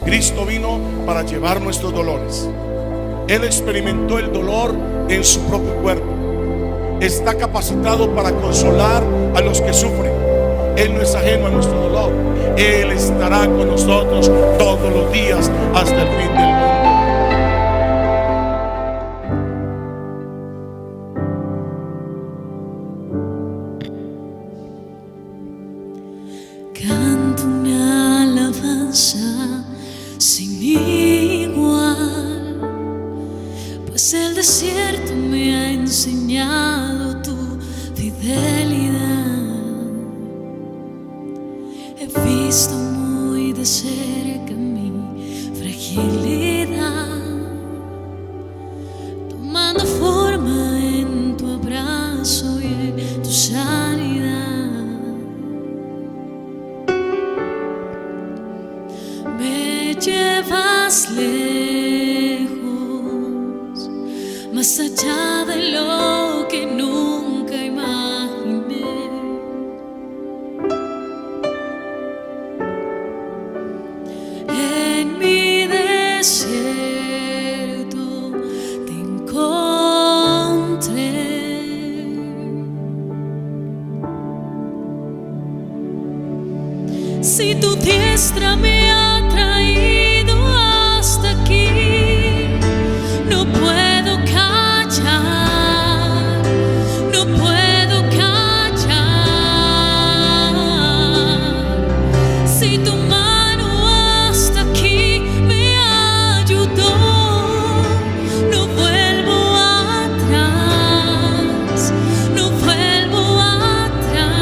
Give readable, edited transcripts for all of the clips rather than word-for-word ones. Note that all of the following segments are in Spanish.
Cristo vino para llevar nuestros dolores. Él experimentó el dolor en su propio cuerpo. Está capacitado para consolar a los que sufren. Él no es ajeno a nuestro dolor. Él estará con nosotros todos los días hasta el fin del mundo. Canto una alabanza sin igual, pues el desierto me ha enseñado tu fidelidad. He visto muy de cerca mi fragilidad, tomando forma en tu abrazo y en tu sanidad. Me llevas lejos, más allá de lo que nunca imaginé. En mi desierto te encontré. Si tu diestra me ha traído hasta aquí, no puedo callar, no puedo callar. Si tu mano hasta aquí me ayudó, no vuelvo atrás, no vuelvo atrás.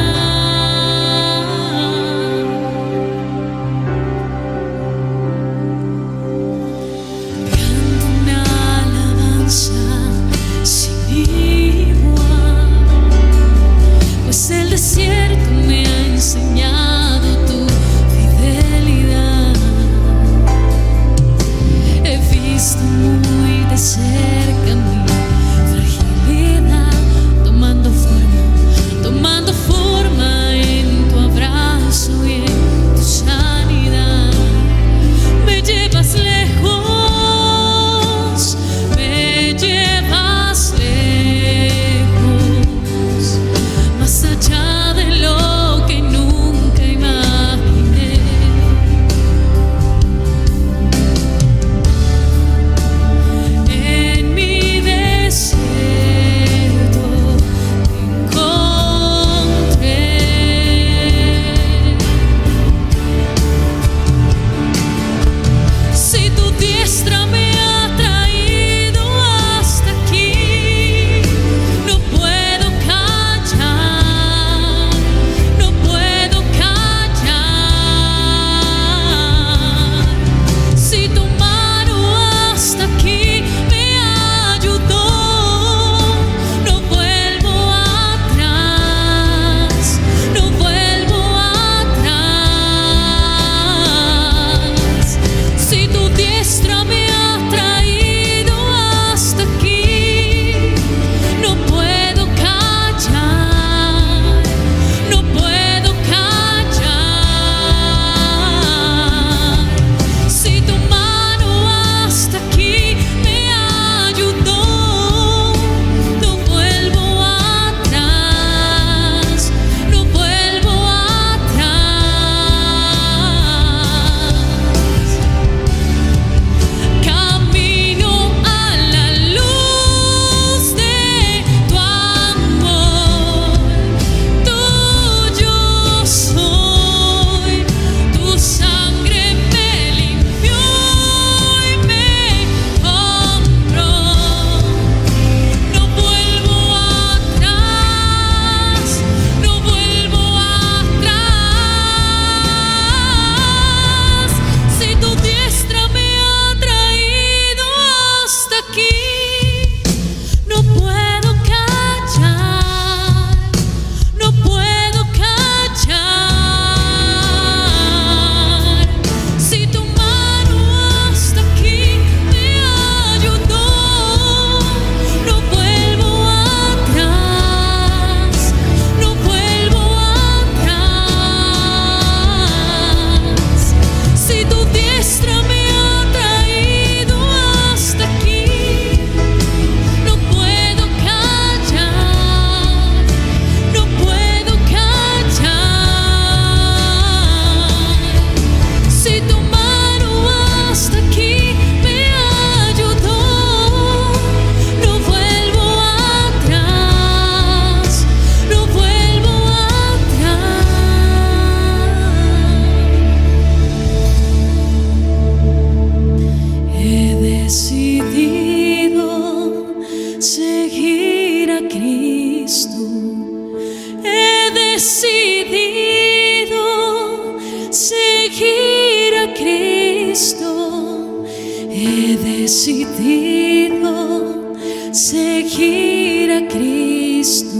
decidido seguir a Cristo.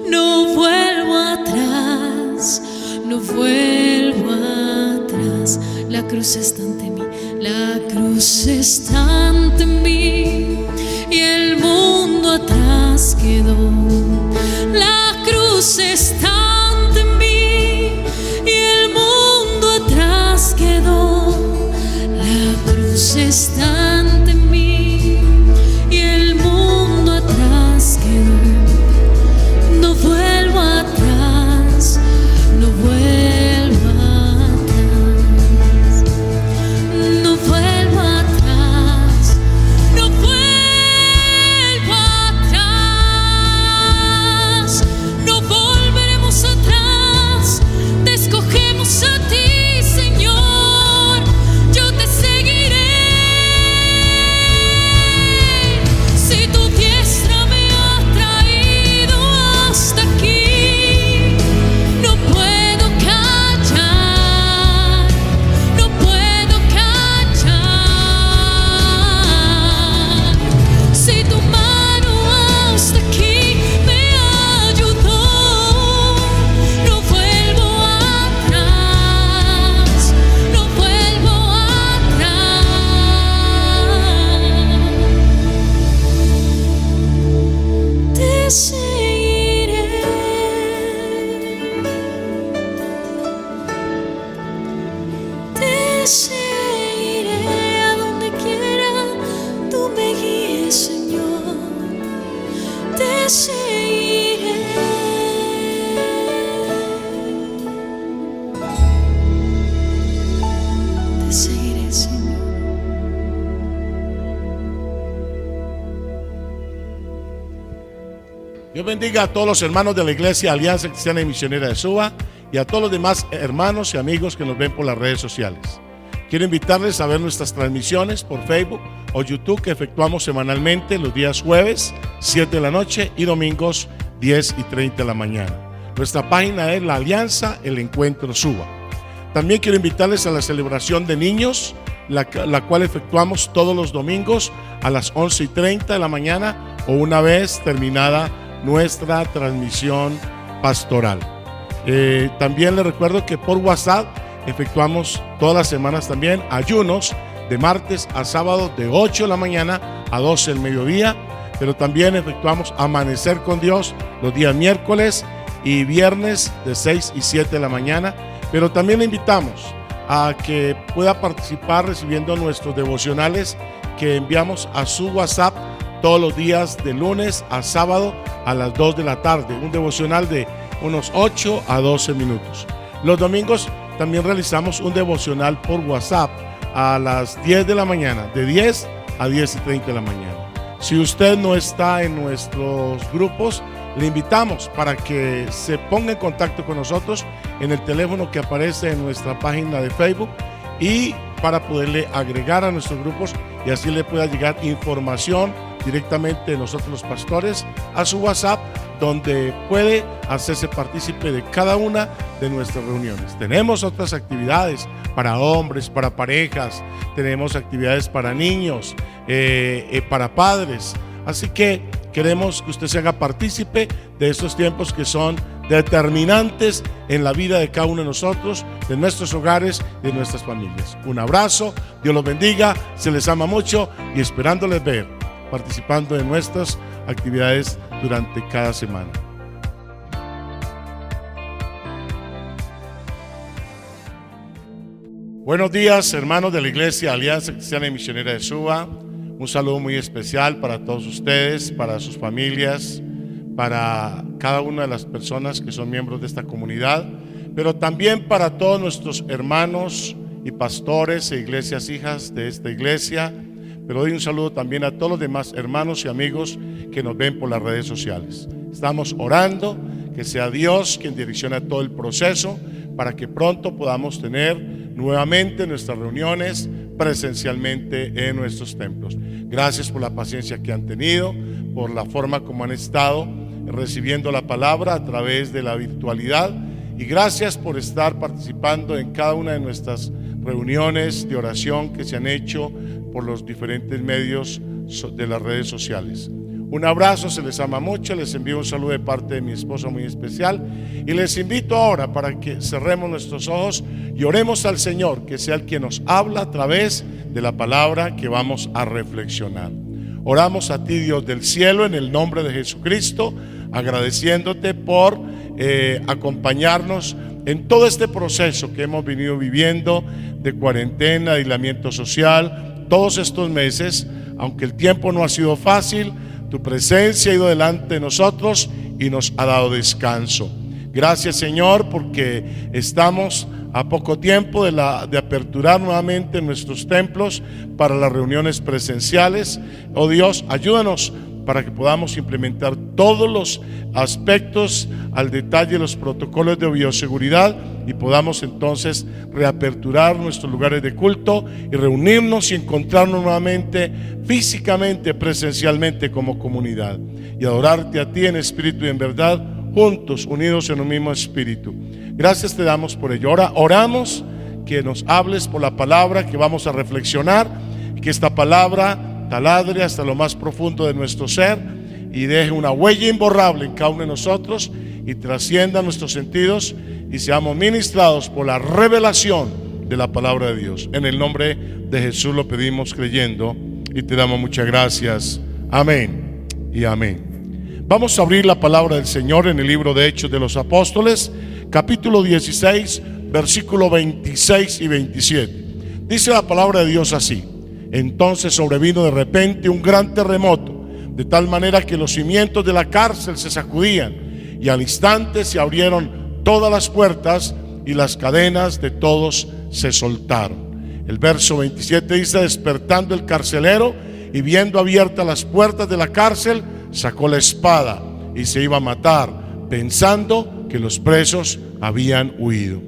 No vuelvo atrás, no vuelvo atrás. La cruz está ante mí, la cruz está ante mí, y el mundo atrás quedó. La cruz está ante mí, y el mundo atrás quedó. La cruz está ante mí, y el mundo atrás quedó. No vuelvo atrás, no vuelvo atrás, no vuelvo atrás, no vuelvo atrás, no volveremos atrás. Te escogemos a ti, Señor, yo te seguiré. Si tu diestra me ha traído hasta aquí, no puedo callar, no puedo callar. Si tu mano hasta aquí me ayudó, no vuelvo atrás, no vuelvo atrás. Te seguiré, te seguiré a donde quiera tú me guíes, Señor. Te seguiré, te seguiré, Señor. Dios bendiga a todos los hermanos de la Iglesia Alianza Cristiana y Misionera de Suba y a todos los demás hermanos y amigos que nos ven por las redes sociales. Quiero invitarles a ver nuestras transmisiones por Facebook o YouTube que efectuamos semanalmente los días jueves 7 de la noche y domingos 10:30 de la mañana. Nuestra página es La Alianza, el Encuentro Suba. También quiero invitarles a la celebración de niños, la cual efectuamos todos los domingos a las 11:30 de la mañana o una vez terminada nuestra transmisión pastoral. También les recuerdo que por WhatsApp efectuamos todas las semanas también ayunos de martes a sábado de 8 de la mañana a 12 del mediodía, pero también efectuamos Amanecer con Dios los días miércoles y viernes de 6 y 7 de la mañana, pero también le invitamos a que pueda participar recibiendo nuestros devocionales que enviamos a su WhatsApp todos los días de lunes a sábado a las 2 de la tarde, un devocional de unos 8 a 12 minutos. Los domingos también realizamos un devocional por WhatsApp a las 10 de la mañana, de 10 a 10:30 de la mañana. Si usted no está en nuestros grupos, le invitamos para que se ponga en contacto con nosotros en el teléfono que aparece en nuestra página de Facebook y para poderle agregar a nuestros grupos y así le pueda llegar información directamente de nosotros los pastores a su WhatsApp, donde puede hacerse partícipe de cada una de nuestras reuniones. Tenemos otras actividades para hombres, para parejas, tenemos actividades para niños, para padres, así que queremos que usted se haga partícipe de estos tiempos que son determinantes en la vida de cada uno de nosotros, de nuestros hogares, de nuestras familias. Un abrazo, Dios los bendiga, se les ama mucho y esperándoles ver participando en nuestras actividades durante cada semana. Buenos días, hermanos de la Iglesia Alianza Cristiana y Misionera de Suba. Un saludo muy especial para todos ustedes, para sus familias, para cada una de las personas que son miembros de esta comunidad, pero también para todos nuestros hermanos y pastores e iglesias hijas de esta iglesia. Pero doy un saludo también a todos los demás hermanos y amigos que nos ven por las redes sociales. Estamos orando que sea Dios quien direccione todo el proceso para que pronto podamos tener nuevamente nuestras reuniones presencialmente en nuestros templos. Gracias por la paciencia que han tenido, por la forma como han estado recibiendo la palabra a través de la virtualidad, y gracias por estar participando en cada una de nuestras reuniones de oración que se han hecho por los diferentes medios de las redes sociales. Un abrazo, se les ama mucho, les envío un saludo de parte de mi esposa muy especial y les invito ahora para que cerremos nuestros ojos y oremos al Señor, que sea el quien nos habla a través de la palabra que vamos a reflexionar. Oramos a ti, Dios del cielo, en el nombre de Jesucristo, agradeciéndote por acompañarnos en todo este proceso que hemos venido viviendo de cuarentena, de aislamiento social, todos estos meses. Aunque el tiempo no ha sido fácil, tu presencia ha ido delante de nosotros y nos ha dado descanso. Gracias, Señor, porque estamos a poco tiempo de aperturar nuevamente nuestros templos para las reuniones presenciales. Oh Dios, ayúdanos para que podamos implementar todos los aspectos al detalle, los protocolos de bioseguridad, y podamos entonces reaperturar nuestros lugares de culto y reunirnos y encontrarnos nuevamente físicamente, presencialmente como comunidad, y adorarte a ti en espíritu y en verdad, juntos, unidos en un mismo espíritu. Gracias te damos por ello. Ahora oramos que nos hables por la palabra que vamos a reflexionar, y que esta palabra taladre hasta lo más profundo de nuestro ser y deje una huella imborrable en cada uno de nosotros y trascienda nuestros sentidos y seamos ministrados por la revelación de la palabra de Dios. En el nombre de Jesús lo pedimos creyendo y te damos muchas gracias. Amén y amén. Vamos a abrir la palabra del Señor en el libro de Hechos de los Apóstoles, capítulo 16, versículo 26 y 27. Dice la palabra de Dios así: entonces sobrevino de repente un gran terremoto, de tal manera que los cimientos de la cárcel se sacudían, y al instante se abrieron todas las puertas y las cadenas de todos se soltaron. El verso 27 dice: despertando el carcelero y viendo abiertas las puertas de la cárcel, sacó la espada y se iba a matar, pensando que los presos habían huido.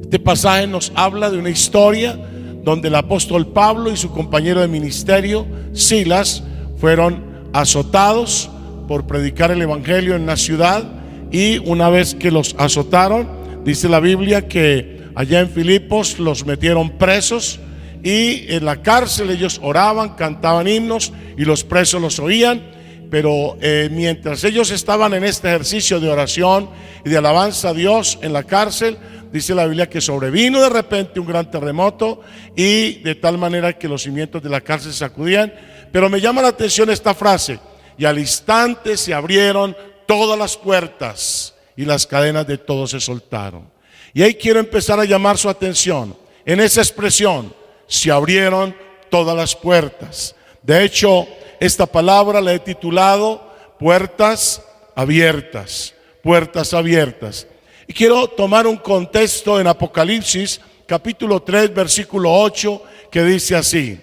Este pasaje nos habla de una historia donde el apóstol Pablo y su compañero de ministerio, Silas, fueron azotados por predicar el evangelio en la ciudad, y una vez que los azotaron, dice la Biblia que allá en Filipos los metieron presos, y en la cárcel ellos oraban, cantaban himnos y los presos los oían. Pero mientras ellos estaban en este ejercicio de oración y de alabanza a Dios en la cárcel, dice la Biblia que sobrevino de repente un gran terremoto, y de tal manera que los cimientos de la cárcel se sacudían. Pero me llama la atención esta frase: y al instante se abrieron todas las puertas y las cadenas de todos se soltaron. Y ahí quiero empezar a llamar su atención en esa expresión: se abrieron todas las puertas. De hecho, esta palabra la he titulado puertas abiertas, puertas abiertas. Y quiero tomar un contexto en Apocalipsis capítulo 3 versículo 8, que dice así: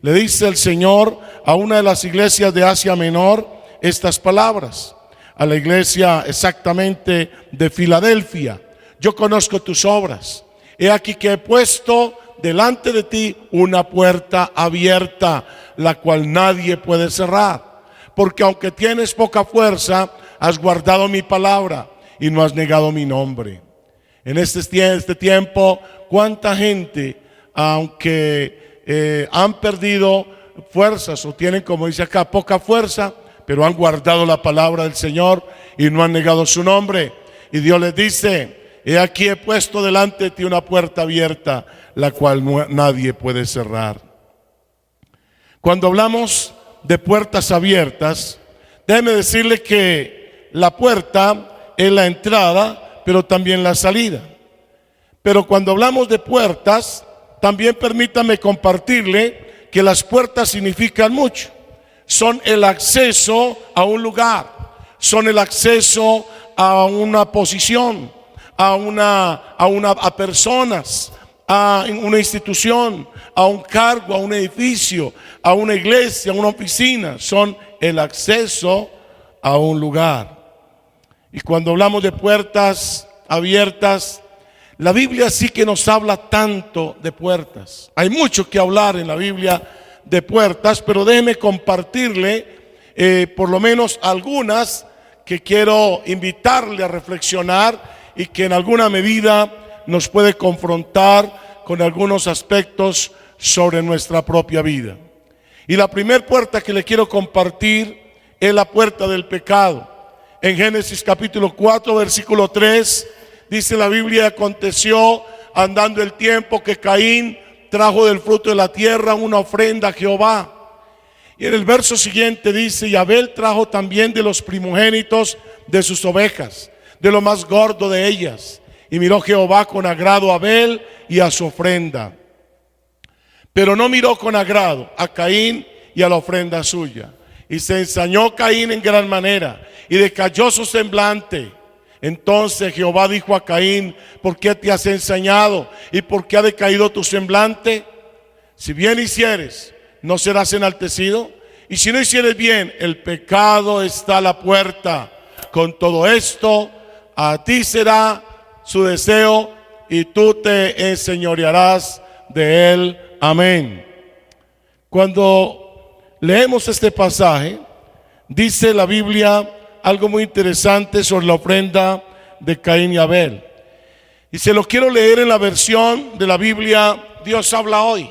le dice el Señor a una de las iglesias de Asia Menor estas palabras, a la iglesia exactamente de Filadelfia: yo conozco tus obras, he aquí que he puesto delante de ti una puerta abierta, la cual nadie puede cerrar, porque aunque tienes poca fuerza, has guardado mi palabra y no has negado mi nombre. En este tiempo, cuánta gente, aunque han perdido fuerzas o tienen, como dice acá, poca fuerza, pero han guardado la palabra del Señor y no han negado su nombre. Y Dios les dice: he aquí he puesto delante de ti una puerta abierta, la cual nadie puede cerrar. Cuando hablamos de puertas abiertas, déjeme decirle que la puerta es la entrada, pero también la salida. Pero cuando hablamos de puertas, también permítame compartirle que las puertas significan mucho. Son el acceso a un lugar, son el acceso a una posición, a personas, a una institución, a un cargo, a un edificio, a una iglesia, a una oficina. Son el acceso a un lugar. Y cuando hablamos de puertas abiertas, la Biblia sí que nos habla tanto de puertas. Hay mucho que hablar en la Biblia de puertas, pero déjeme compartirle por lo menos algunas que quiero invitarle a reflexionar y que en alguna medida nos puede confrontar con algunos aspectos sobre nuestra propia vida. Y la primera puerta que le quiero compartir es la puerta del pecado. En Génesis capítulo 4, versículo 3, dice la Biblia: aconteció andando el tiempo que Caín trajo del fruto de la tierra una ofrenda a Jehová. Y en el verso siguiente dice: y Abel trajo también de los primogénitos de sus ovejas, de lo más gordo de ellas. Y miró Jehová con agrado a Abel y a su ofrenda, pero no miró con agrado a Caín y a la ofrenda suya. Y se ensañó Caín en gran manera, y decayó su semblante. Entonces Jehová dijo a Caín: ¿por qué te has ensañado? ¿Y por qué ha decaído tu semblante? Si bien hicieres, ¿no serás enaltecido? Y si no hicieres bien, el pecado está a la puerta. Con todo esto, a ti será su deseo, y tú te enseñorearás de él. Amén. Cuando leemos este pasaje, dice la Biblia algo muy interesante sobre la ofrenda de Caín y Abel. Y se lo quiero leer en la versión de la Biblia Dios habla hoy,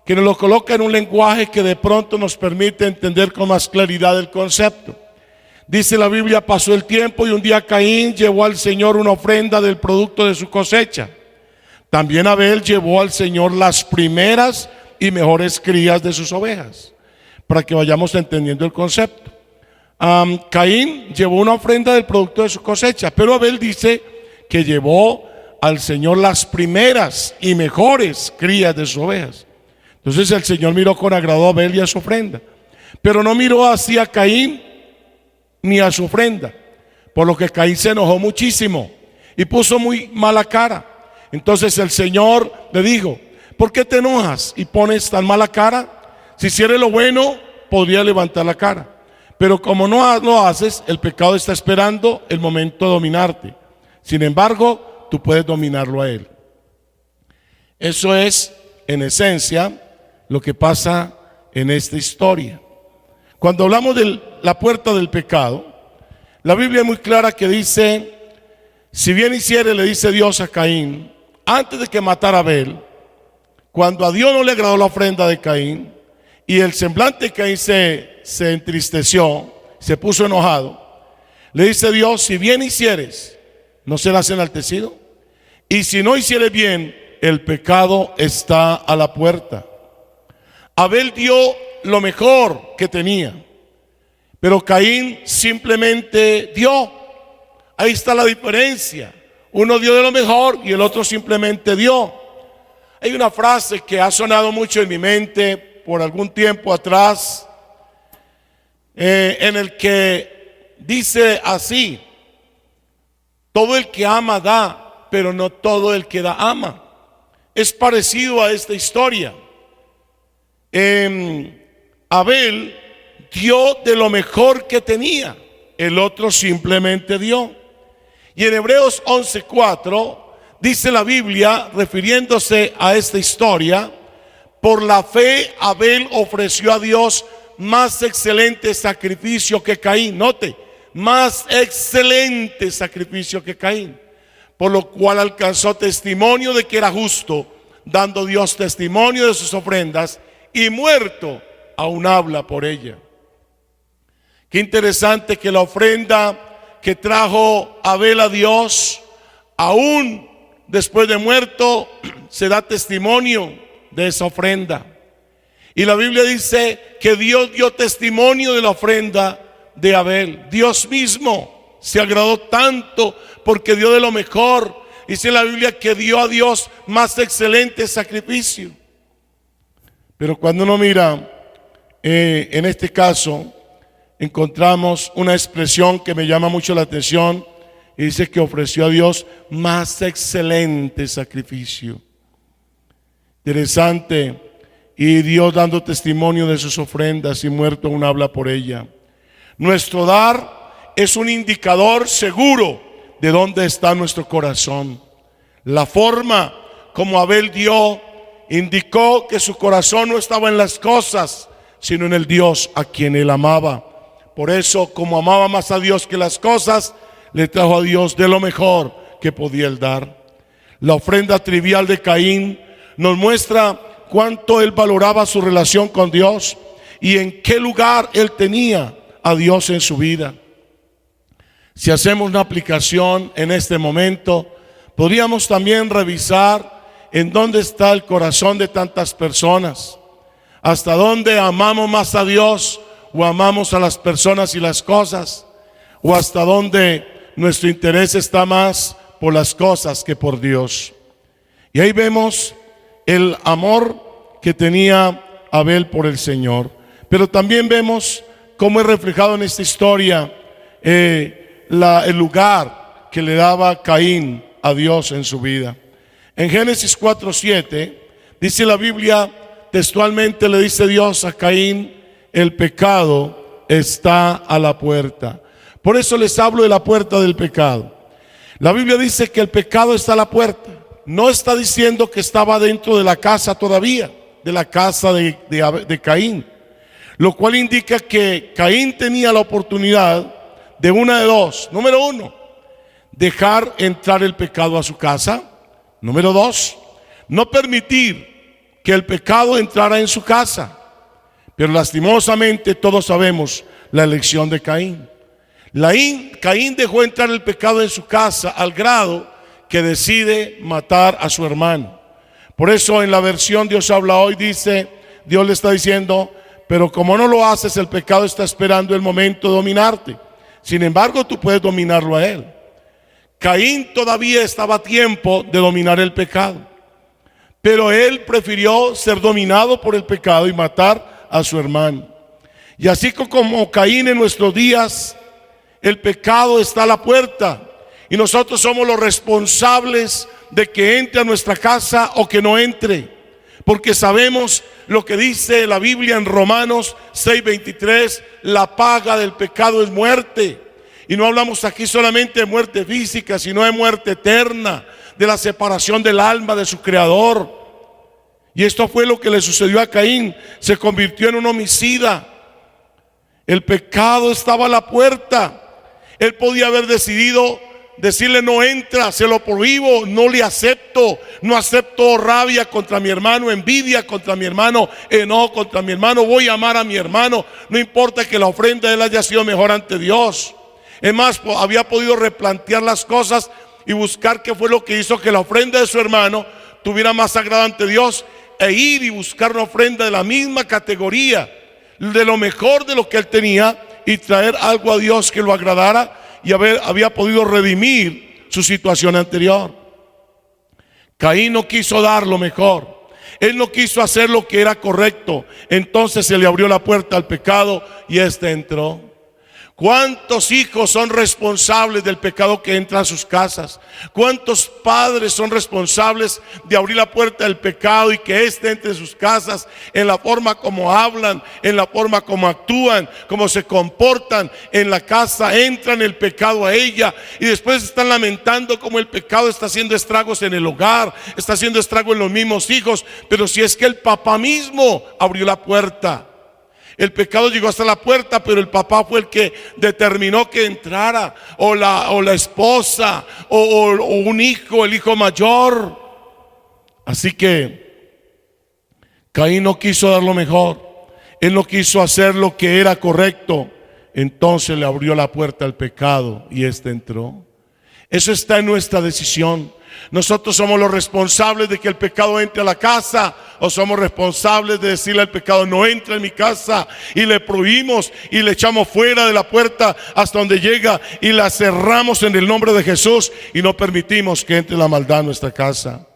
que nos lo coloca en un lenguaje que de pronto nos permite entender con más claridad el concepto. Dice la Biblia: pasó el tiempo y un día Caín llevó al Señor una ofrenda del producto de su cosecha. También Abel llevó al Señor las primeras y mejores crías de sus ovejas, para que vayamos entendiendo el concepto. Caín llevó una ofrenda del producto de su cosecha, pero Abel dice que llevó al Señor las primeras y mejores crías de sus ovejas. Entonces el Señor miró con agrado a Abel y a su ofrenda, pero no miró así a Caín ni a su ofrenda, por lo que Caín se enojó muchísimo y puso muy mala cara. Entonces el Señor le dijo: ¿por qué te enojas y pones tan mala cara? Si hicieres lo bueno, podría levantar la cara, pero como no lo haces, el pecado está esperando el momento de dominarte. Sin embargo, tú puedes dominarlo a él. Eso es, en esencia, lo que pasa en esta historia. Cuando hablamos de la puerta del pecado, la Biblia es muy clara que dice: si bien hiciere, le dice Dios a Caín, antes de que matara a Abel, cuando a Dios no le agradó la ofrenda de Caín, y el semblante de Caín se entristeció, se puso enojado, le dice Dios: si bien hicieres, ¿no serás enaltecido? Y si no hicieres bien, el pecado está a la puerta. Abel dio lo mejor que tenía, pero Caín simplemente dio. Ahí está la diferencia. Uno dio de lo mejor y el otro simplemente dio. Hay una frase que ha sonado mucho en mi mente por algún tiempo atrás, en el que dice así: todo el que ama da, pero no todo el que da ama. Es parecido a esta historia. Abel dio de lo mejor que tenía, el otro simplemente dio. Y en Hebreos 11:4 dice la Biblia, refiriéndose a esta historia: por la fe Abel ofreció a Dios más excelente sacrificio que Caín. Note, más excelente sacrificio que Caín, por lo cual alcanzó testimonio de que era justo, dando Dios testimonio de sus ofrendas, y muerto aún habla por ella. Qué interesante que la ofrenda que trajo Abel a Dios, aún después de muerto, se da testimonio de esa ofrenda. Y la Biblia dice que Dios dio testimonio de la ofrenda de Abel. Dios mismo se agradó tanto porque dio de lo mejor. Dice la Biblia que dio a Dios más excelente sacrificio. Pero cuando uno mira, en este caso, encontramos una expresión que me llama mucho la atención, y dice que ofreció a Dios más excelente sacrificio. Interesante. Y Dios dando testimonio de sus ofrendas, y muerto aún habla por ella. Nuestro dar es un indicador seguro de dónde está nuestro corazón. La forma como Abel dio indicó que su corazón no estaba en las cosas, sino en el Dios a quien él amaba. Por eso, como amaba más a Dios que las cosas, le trajo a Dios de lo mejor que podía él dar. La ofrenda trivial de Caín nos muestra cuánto él valoraba su relación con Dios y en qué lugar él tenía a Dios en su vida. Si hacemos una aplicación en este momento, podríamos también revisar en dónde está el corazón de tantas personas, hasta dónde amamos más a Dios o amamos a las personas y las cosas, o hasta dónde nuestro interés está más por las cosas que por Dios. Y ahí vemos el amor que tenía Abel por el Señor, pero también vemos cómo es reflejado en esta historia el lugar que le daba Caín a Dios en su vida. En Génesis 4:7 dice la Biblia, textualmente le dice Dios a Caín: el pecado está a la puerta. Por eso les hablo de la puerta del pecado. La Biblia dice que el pecado está a la puerta. No está diciendo que estaba dentro de la casa todavía, de la casa de Caín, lo cual indica que Caín tenía la oportunidad de una de dos. Número uno, dejar entrar el pecado a su casa. Número dos, no permitir que el pecado entrara en su casa. Pero lastimosamente todos sabemos la elección de Caín. Caín dejó entrar el pecado en su casa al grado que decide matar a su hermano. Por eso en la versión Dios habla hoy dice, Dios le está diciendo: pero como no lo haces, el pecado está esperando el momento de dominarte. Sin embargo, tú puedes dominarlo a él. Caín todavía estaba a tiempo de dominar el pecado, pero él prefirió ser dominado por el pecado y matar a su hermano. Y así como Caín en nuestros días, el pecado está a la puerta y nosotros somos los responsables de que entre a nuestra casa o que no entre, porque sabemos lo que dice la Biblia en Romanos 6:23: la paga del pecado es muerte. Y no hablamos aquí solamente de muerte física, sino de muerte eterna, de la separación del alma de su creador. Y esto fue lo que le sucedió a Caín. Se convirtió en un homicida. El pecado estaba a la puerta. Él podía haber decidido decirle: no entra, se lo prohíbo, no le acepto, no acepto rabia contra mi hermano, envidia contra mi hermano, enojo contra mi hermano, voy a amar a mi hermano, no importa que la ofrenda de él haya sido mejor ante Dios. Es más, había podido replantear las cosas y buscar qué fue lo que hizo que la ofrenda de su hermano tuviera más agrado ante Dios, e ir y buscar una ofrenda de la misma categoría, de lo mejor de lo que él tenía, y traer algo a Dios que lo agradara, y había podido redimir su situación anterior. Caín no quiso dar lo mejor, él no quiso hacer lo que era correcto. Entonces se le abrió la puerta al pecado y éste entró. ¿Cuántos hijos son responsables del pecado que entra a sus casas? ¿Cuántos padres son responsables de abrir la puerta del pecado y que éste entre en sus casas, en la forma como hablan, en la forma como actúan, como se comportan en la casa? Entran el pecado a ella y después están lamentando como el pecado está haciendo estragos en el hogar, está haciendo estragos en los mismos hijos. Pero si es que el papá mismo abrió la puerta. El pecado llegó hasta la puerta, pero el papá fue el que determinó que entrara, o la esposa, o un hijo, el hijo mayor. Así que Caín no quiso dar lo mejor, él no quiso hacer lo que era correcto. Entonces le abrió la puerta al pecado y éste entró. Eso está en nuestra decisión. Nosotros somos los responsables de que el pecado entre a la casa, o somos responsables de decirle al pecado: no entra en mi casa, y le prohibimos y le echamos fuera de la puerta hasta donde llega y la cerramos en el nombre de Jesús y no permitimos que entre la maldad en nuestra casa.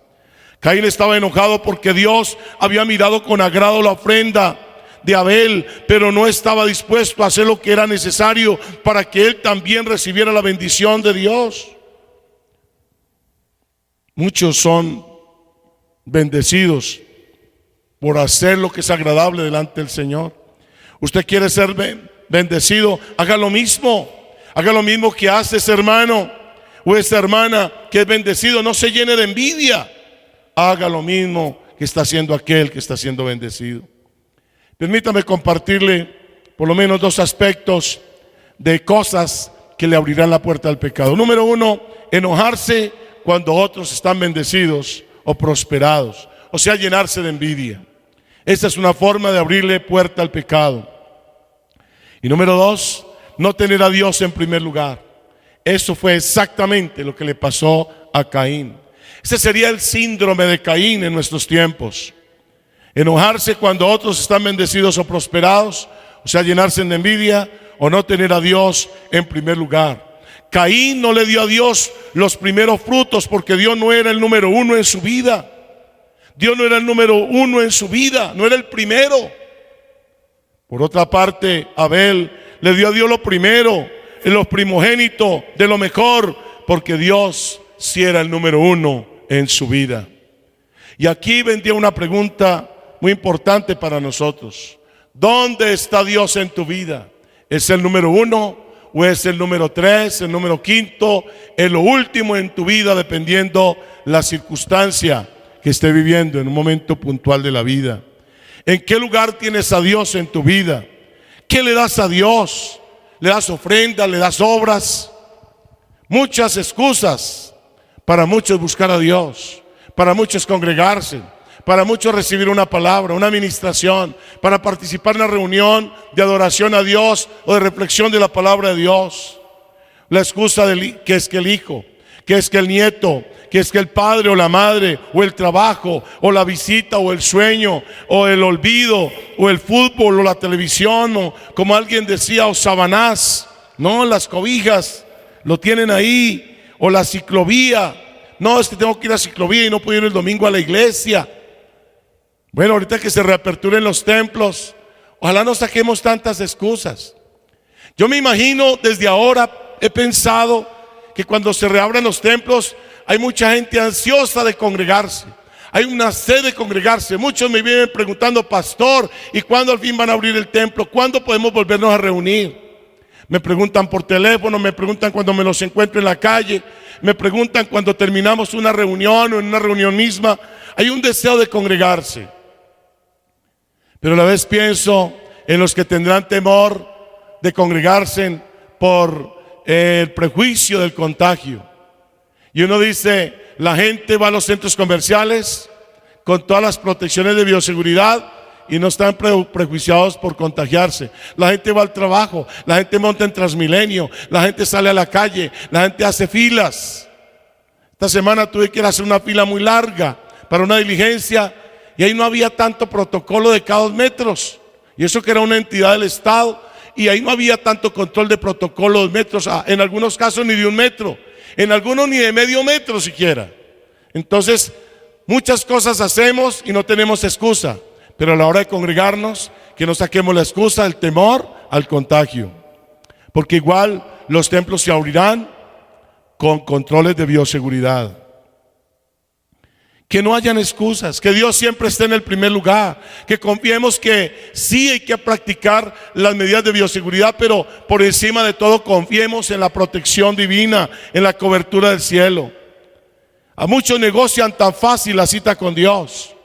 Caín estaba enojado porque Dios había mirado con agrado la ofrenda de Abel, pero no estaba dispuesto a hacer lo que era necesario para que él también recibiera la bendición de Dios. Muchos son bendecidos por hacer lo que es agradable delante del Señor. Usted quiere ser bendecido, haga lo mismo que hace ese hermano o esa hermana que es bendecido. No se llene de envidia, haga lo mismo que está haciendo aquel que está siendo bendecido. Permítame compartirle por lo menos dos aspectos de cosas que le abrirán la puerta al pecado. Número uno, enojarse cuando otros están bendecidos o prosperados. o sea, llenarse de envidia. Esa es una forma de abrirle puerta al pecado. Y número 2, no tener a Dios en primer lugar. Eso fue exactamente lo que le pasó a Caín. Ese sería el síndrome de Caín en nuestros tiempos. Enojarse cuando otros están bendecidos o prosperados, o sea, llenarse de envidia, o no tener a Dios en primer lugar. Caín no le dio a Dios los primeros frutos porque Dios no era el número 1 en su vida. Dios no era el número 1 en su vida, no era el primero. Por otra parte, Abel le dio a Dios lo primero, los primogénitos de lo mejor, porque Dios sí era el número 1 en su vida. Y aquí vendría una pregunta muy importante para nosotros. ¿Dónde está Dios en tu vida? ¿Es el número 1 o es el número 3, el número 5, es lo último en tu vida, dependiendo la circunstancia que esté viviendo en un momento puntual de la vida? ¿En qué lugar tienes a Dios en tu vida? ¿Qué le das a Dios? ¿Le das ofrendas? ¿Le das obras? Muchas excusas para muchos buscar a Dios, para muchos congregarse, para muchos recibir una palabra, una administración, para participar en una reunión de adoración a Dios o de reflexión de la palabra de Dios. La excusa que es que el hijo, que es que el nieto, que es que el padre o la madre, o el trabajo, o la visita, o el sueño, o el olvido, o el fútbol, o la televisión, o como alguien decía, o Sabanás, no, las cobijas, lo tienen ahí, o la ciclovía. No, es que tengo que ir a ciclovía y no puedo ir el domingo a la iglesia. Bueno, ahorita que se reaperturen los templos, ojalá no saquemos tantas excusas. Yo me imagino, desde ahora he pensado que cuando se reabran los templos, hay mucha gente ansiosa de congregarse. Hay una sed de congregarse. Muchos me vienen preguntando, pastor, ¿y cuándo al fin van a abrir el templo? ¿Cuándo podemos volvernos a reunir? Me preguntan por teléfono, me preguntan cuando me los encuentro en la calle, me preguntan cuando terminamos una reunión o en una reunión misma. Hay un deseo de congregarse. Pero a la vez pienso en los que tendrán temor de congregarse por el prejuicio del contagio. Y uno dice, la gente va a los centros comerciales con todas las protecciones de bioseguridad y no están prejuiciados por contagiarse. La gente va al trabajo, la gente monta en Transmilenio, la gente sale a la calle, la gente hace filas. Esta semana tuve que ir a hacer una fila muy larga para una diligencia y ahí no había tanto protocolo de cada 2 metros. Y eso que era una entidad del Estado, y ahí no había tanto control de protocolo de 2 metros, en algunos casos ni de 1 metro, en algunos ni de medio metro siquiera. Entonces, muchas cosas hacemos y no tenemos excusa, pero a la hora de congregarnos, que no saquemos la excusa del temor al contagio, porque igual los templos se abrirán con controles de bioseguridad. Que no hayan excusas, que Dios siempre esté en el primer lugar, que confiemos que sí hay que practicar las medidas de bioseguridad, pero por encima de todo confiemos en la protección divina, en la cobertura del cielo. A muchos negocian tan fácil la cita con Dios,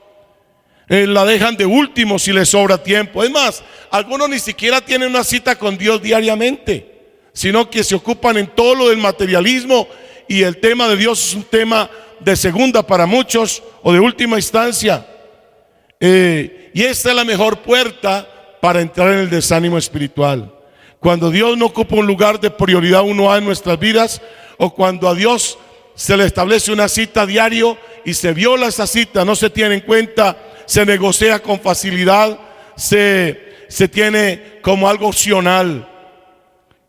la dejan de último si les sobra tiempo. Es más, algunos ni siquiera tienen una cita con Dios diariamente, sino que se ocupan en todo lo del materialismo, y el tema de Dios es un tema de segunda para muchos o de última instancia. Y esta es la mejor puerta para entrar en el desánimo espiritual. Cuando Dios no ocupa un lugar de prioridad 1A en nuestras vidas, o cuando a Dios se le establece una cita diario y se viola esa cita, no se tiene en cuenta, se negocia con facilidad, se tiene como algo opcional.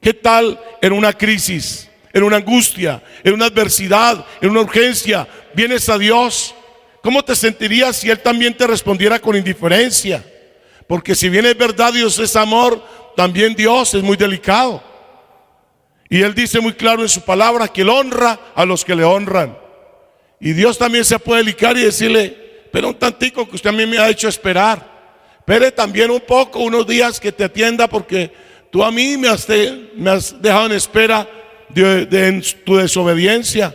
¿Qué tal en una crisis, en una angustia, en una adversidad, en una urgencia? Vienes a Dios. ¿Cómo te sentirías si Él también te respondiera con indiferencia? Porque si bien es verdad Dios es amor, también Dios es muy delicado. Y Él dice muy claro en su palabra que Él honra a los que le honran. Y Dios también se puede delicar y decirle, pero un tantico que usted a mí me ha hecho esperar. Espere también un poco, unos días que te atienda, porque tú a mí me has dejado en espera en tu desobediencia.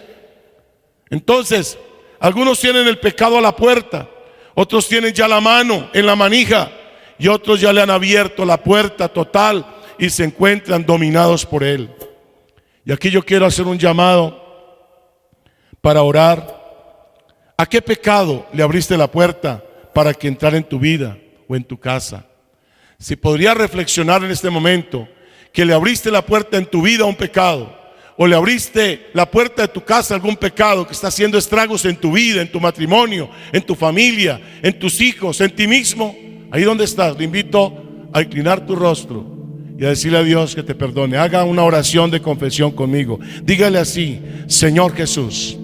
Entonces, algunos tienen el pecado a la puerta, otros tienen ya la mano en la manija, y otros ya le han abierto la puerta total y se encuentran dominados por él. Y aquí yo quiero hacer un llamado para orar ¿A qué pecado le abriste la puerta para que entrara en tu vida o en tu casa? Si podría reflexionar en este momento que le abriste la puerta en tu vida a un pecado, o le abriste la puerta de tu casa a algún pecado que está haciendo estragos en tu vida, en tu matrimonio, en tu familia, en tus hijos, en ti mismo. Ahí donde estás, le invito a inclinar tu rostro y a decirle a Dios que te perdone. Haga una oración de confesión conmigo. Dígale así: Señor Jesús,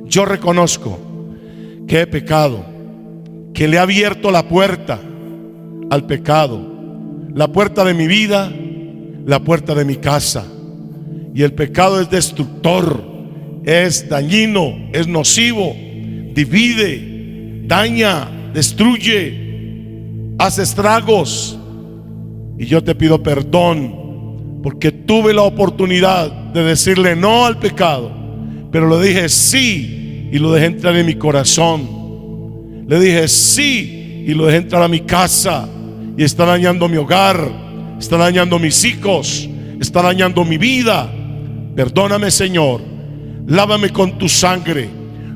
yo reconozco que he pecado, que le he abierto la puerta al pecado, la puerta de mi vida, la puerta de mi casa. Y el pecado es destructor, es dañino, es nocivo, divide, daña, destruye, hace estragos. Y yo te pido perdón porque tuve la oportunidad de decirle no al pecado, pero le dije sí y lo dejé entrar en mi corazón. Le dije sí y lo dejé entrar a mi casa, y está dañando mi hogar, está dañando mis hijos, está dañando mi vida. Perdóname, Señor, lávame con tu sangre.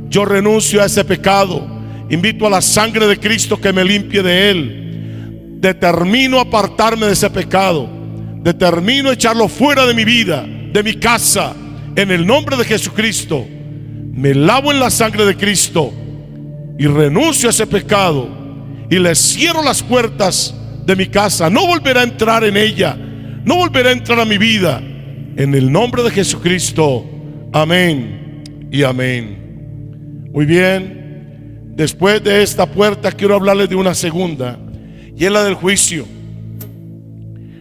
Yo renuncio a ese pecado, invito a la sangre de Cristo que me limpie de él. Determino apartarme de ese pecado, determino echarlo fuera de mi vida, de mi casa, en el nombre de Jesucristo. Me lavo en la sangre de Cristo y renuncio a ese pecado y le cierro las puertas de mi casa. No volverá a entrar en ella, no volverá a entrar a mi vida. En el nombre de Jesucristo, amén y amén. Muy bien, después de esta puerta quiero hablarles de una segunda, y es la del juicio.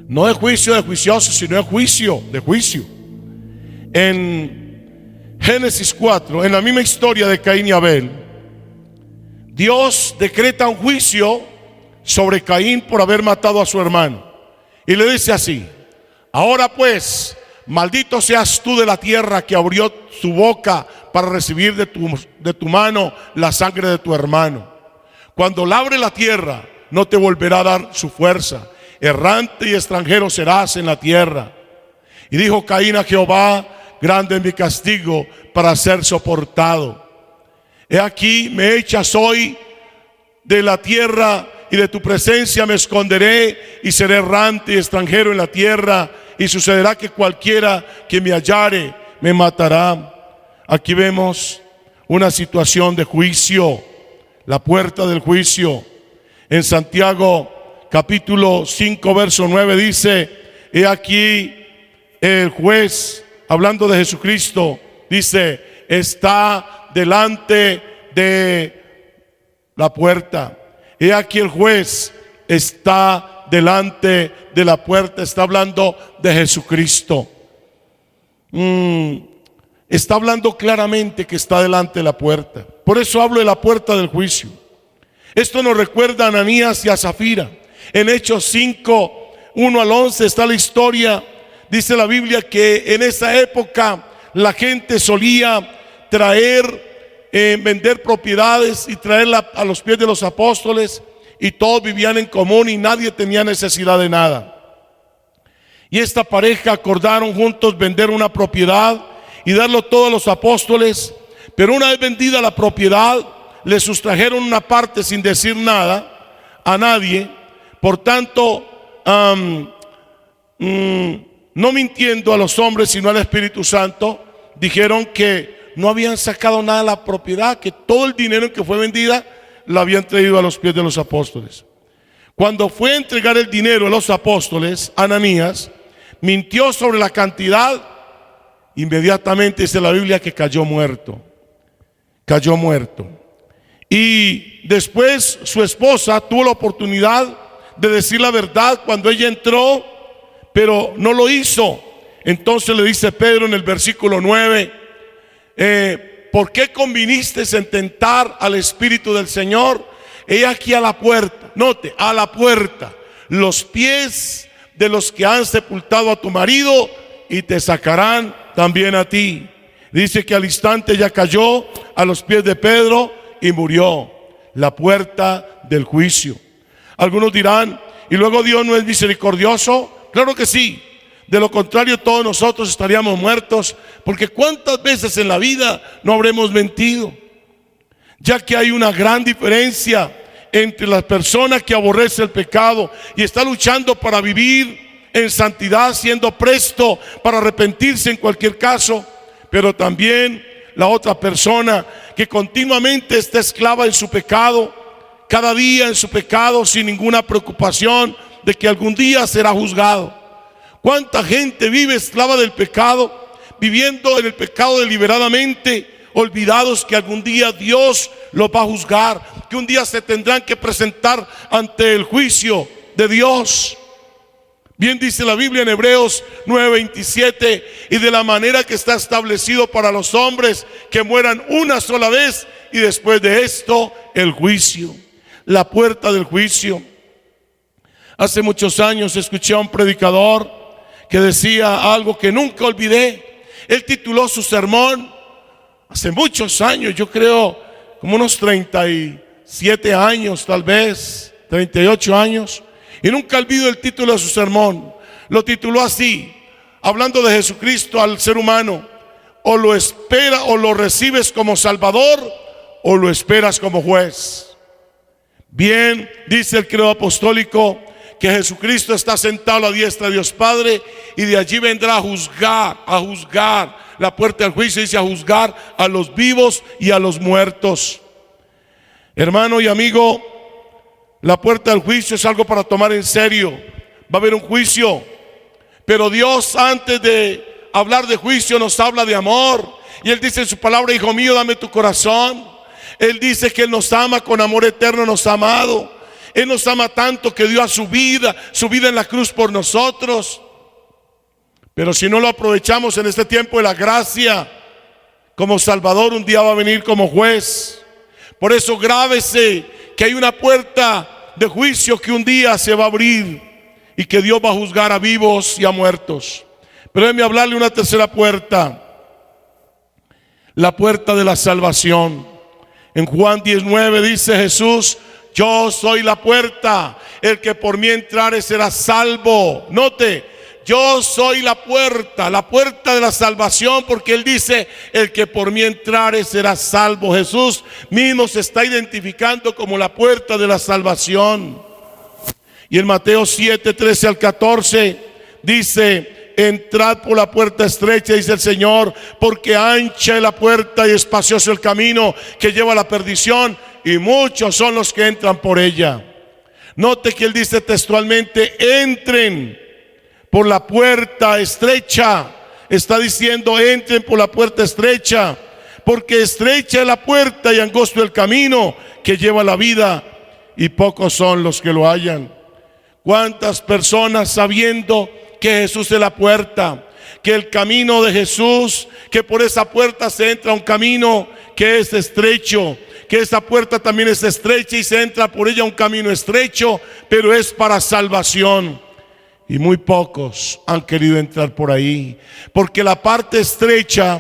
No de juicio de juiciosos, sino de juicio, En Génesis 4, en la misma historia de Caín y Abel, Dios decreta un juicio sobre Caín por haber matado a su hermano. Y le dice así: ahora pues, maldito seas tú de la tierra que abrió su boca para recibir de tu mano la sangre de tu hermano. Cuando labre la tierra, no te volverá a dar su fuerza. Errante y extranjero serás en la tierra. Y dijo Caín a Jehová: grande es mi castigo para ser soportado. He aquí, me echas hoy de la tierra, y de tu presencia me esconderé, y seré errante y extranjero en la tierra. Y sucederá que cualquiera que me hallare me matará. Aquí vemos una situación de juicio, la puerta del juicio. En Santiago capítulo 5 verso 9 dice: he aquí el juez, hablando de Jesucristo, dice: está delante de la puerta. He aquí el juez está delante de la puerta. Está hablando de Jesucristo. Está hablando claramente que está delante de la puerta. Por eso hablo de la puerta del juicio. Esto nos recuerda a Ananías y a Zafira. En Hechos 5, 1 al 11 está la historia. Dice la Biblia que en esa época la gente solía vender propiedades y traerla a los pies de los apóstoles, y todos vivían en común y nadie tenía necesidad de nada. Y esta pareja acordaron juntos vender una propiedad y darlo todo a los apóstoles. Pero una vez vendida la propiedad, le sustrajeron una parte sin decir nada a nadie. Por tanto, no mintiendo a los hombres sino al Espíritu Santo, dijeron que no habían sacado nada de la propiedad, que todo el dinero que fue vendida la habían traído a los pies de los apóstoles. Cuando fue a entregar el dinero a los apóstoles, Ananías mintió sobre la cantidad. Inmediatamente dice la Biblia que cayó muerto. Y después su esposa tuvo la oportunidad de decir la verdad cuando ella entró, pero no lo hizo. Entonces le dice Pedro en el versículo 9: ¿por qué conviniste en tentar al Espíritu del Señor? He aquí a la puerta, note, a la puerta, los pies de los que han sepultado a tu marido, y te sacarán también a ti. Dice que al instante ya cayó a los pies de Pedro y murió. La puerta del juicio. Algunos dirán: ¿y luego Dios no es misericordioso? Claro que sí. De lo contrario, todos nosotros estaríamos muertos, porque ¿cuántas veces en la vida no habremos mentido? ya que hay una gran diferencia entre la persona que aborrece el pecado y está luchando para vivir en santidad, siendo presto para arrepentirse en cualquier caso, pero también la otra persona que continuamente está esclava en su pecado, cada día en su pecado, sin ninguna preocupación de que algún día será juzgado. ¿Cuánta gente vive esclava del pecado, viviendo en el pecado deliberadamente, olvidados que algún día Dios los va a juzgar, que un día se tendrán que presentar ante el juicio de Dios? Bien dice la Biblia en Hebreos 9:27, y de la manera que está establecido para los hombres que mueran una sola vez y después de esto el juicio, la puerta del juicio. Hace muchos años escuché a un predicador que decía algo que nunca olvidé. Él tituló su sermón hace muchos años, yo creo como unos 37 años, tal vez 38 años, y nunca olvido el título de su sermón. Lo tituló así, hablando de Jesucristo al ser humano: o lo espera o lo recibes como Salvador, o lo esperas como juez. Bien, dice el credo apostólico que Jesucristo está sentado a la diestra de Dios Padre, y de allí vendrá a juzgar, la puerta del juicio dice, a juzgar a los vivos y a los muertos. Hermano y amigo, la puerta del juicio es algo para tomar en serio. Va a haber un juicio, pero Dios, antes de hablar de juicio, nos habla de amor, y Él dice en su palabra: hijo mío, dame tu corazón. Él dice que Él nos ama, con amor eterno nos ha amado. Él nos ama tanto que dio a su vida en la cruz por nosotros. Pero si no lo aprovechamos en este tiempo de la gracia como Salvador, un día va a venir como juez. Por eso grábese que hay una puerta de juicio que un día se va a abrir, y que Dios va a juzgar a vivos y a muertos. Pero déjeme hablarle una tercera puerta, la puerta de la salvación. En Juan 19 dice Jesús: yo soy la puerta, el que por mí entrare será salvo. Note, yo soy la puerta de la salvación, porque Él dice: el que por mí entrare será salvo. Jesús mismo se está identificando como la puerta de la salvación. Y en Mateo 7:13 al 14 dice: entrad por la puerta estrecha, dice el Señor, porque ancha es la puerta y espacioso el camino que lleva a la perdición, y muchos son los que entran por ella. Note que Él dice textualmente: entren por la puerta estrecha. Está diciendo: entren por la puerta estrecha, porque estrecha es la puerta y angosto el camino que lleva a la vida, y pocos son los que lo hallan. ¿Cuántas personas, sabiendo que Jesús es la puerta, que el camino de Jesús, que por esa puerta se entra a un camino que es estrecho, que esa puerta también es estrecha y se entra por ella un camino estrecho, pero es para salvación? Y muy pocos han querido entrar por ahí, porque la parte estrecha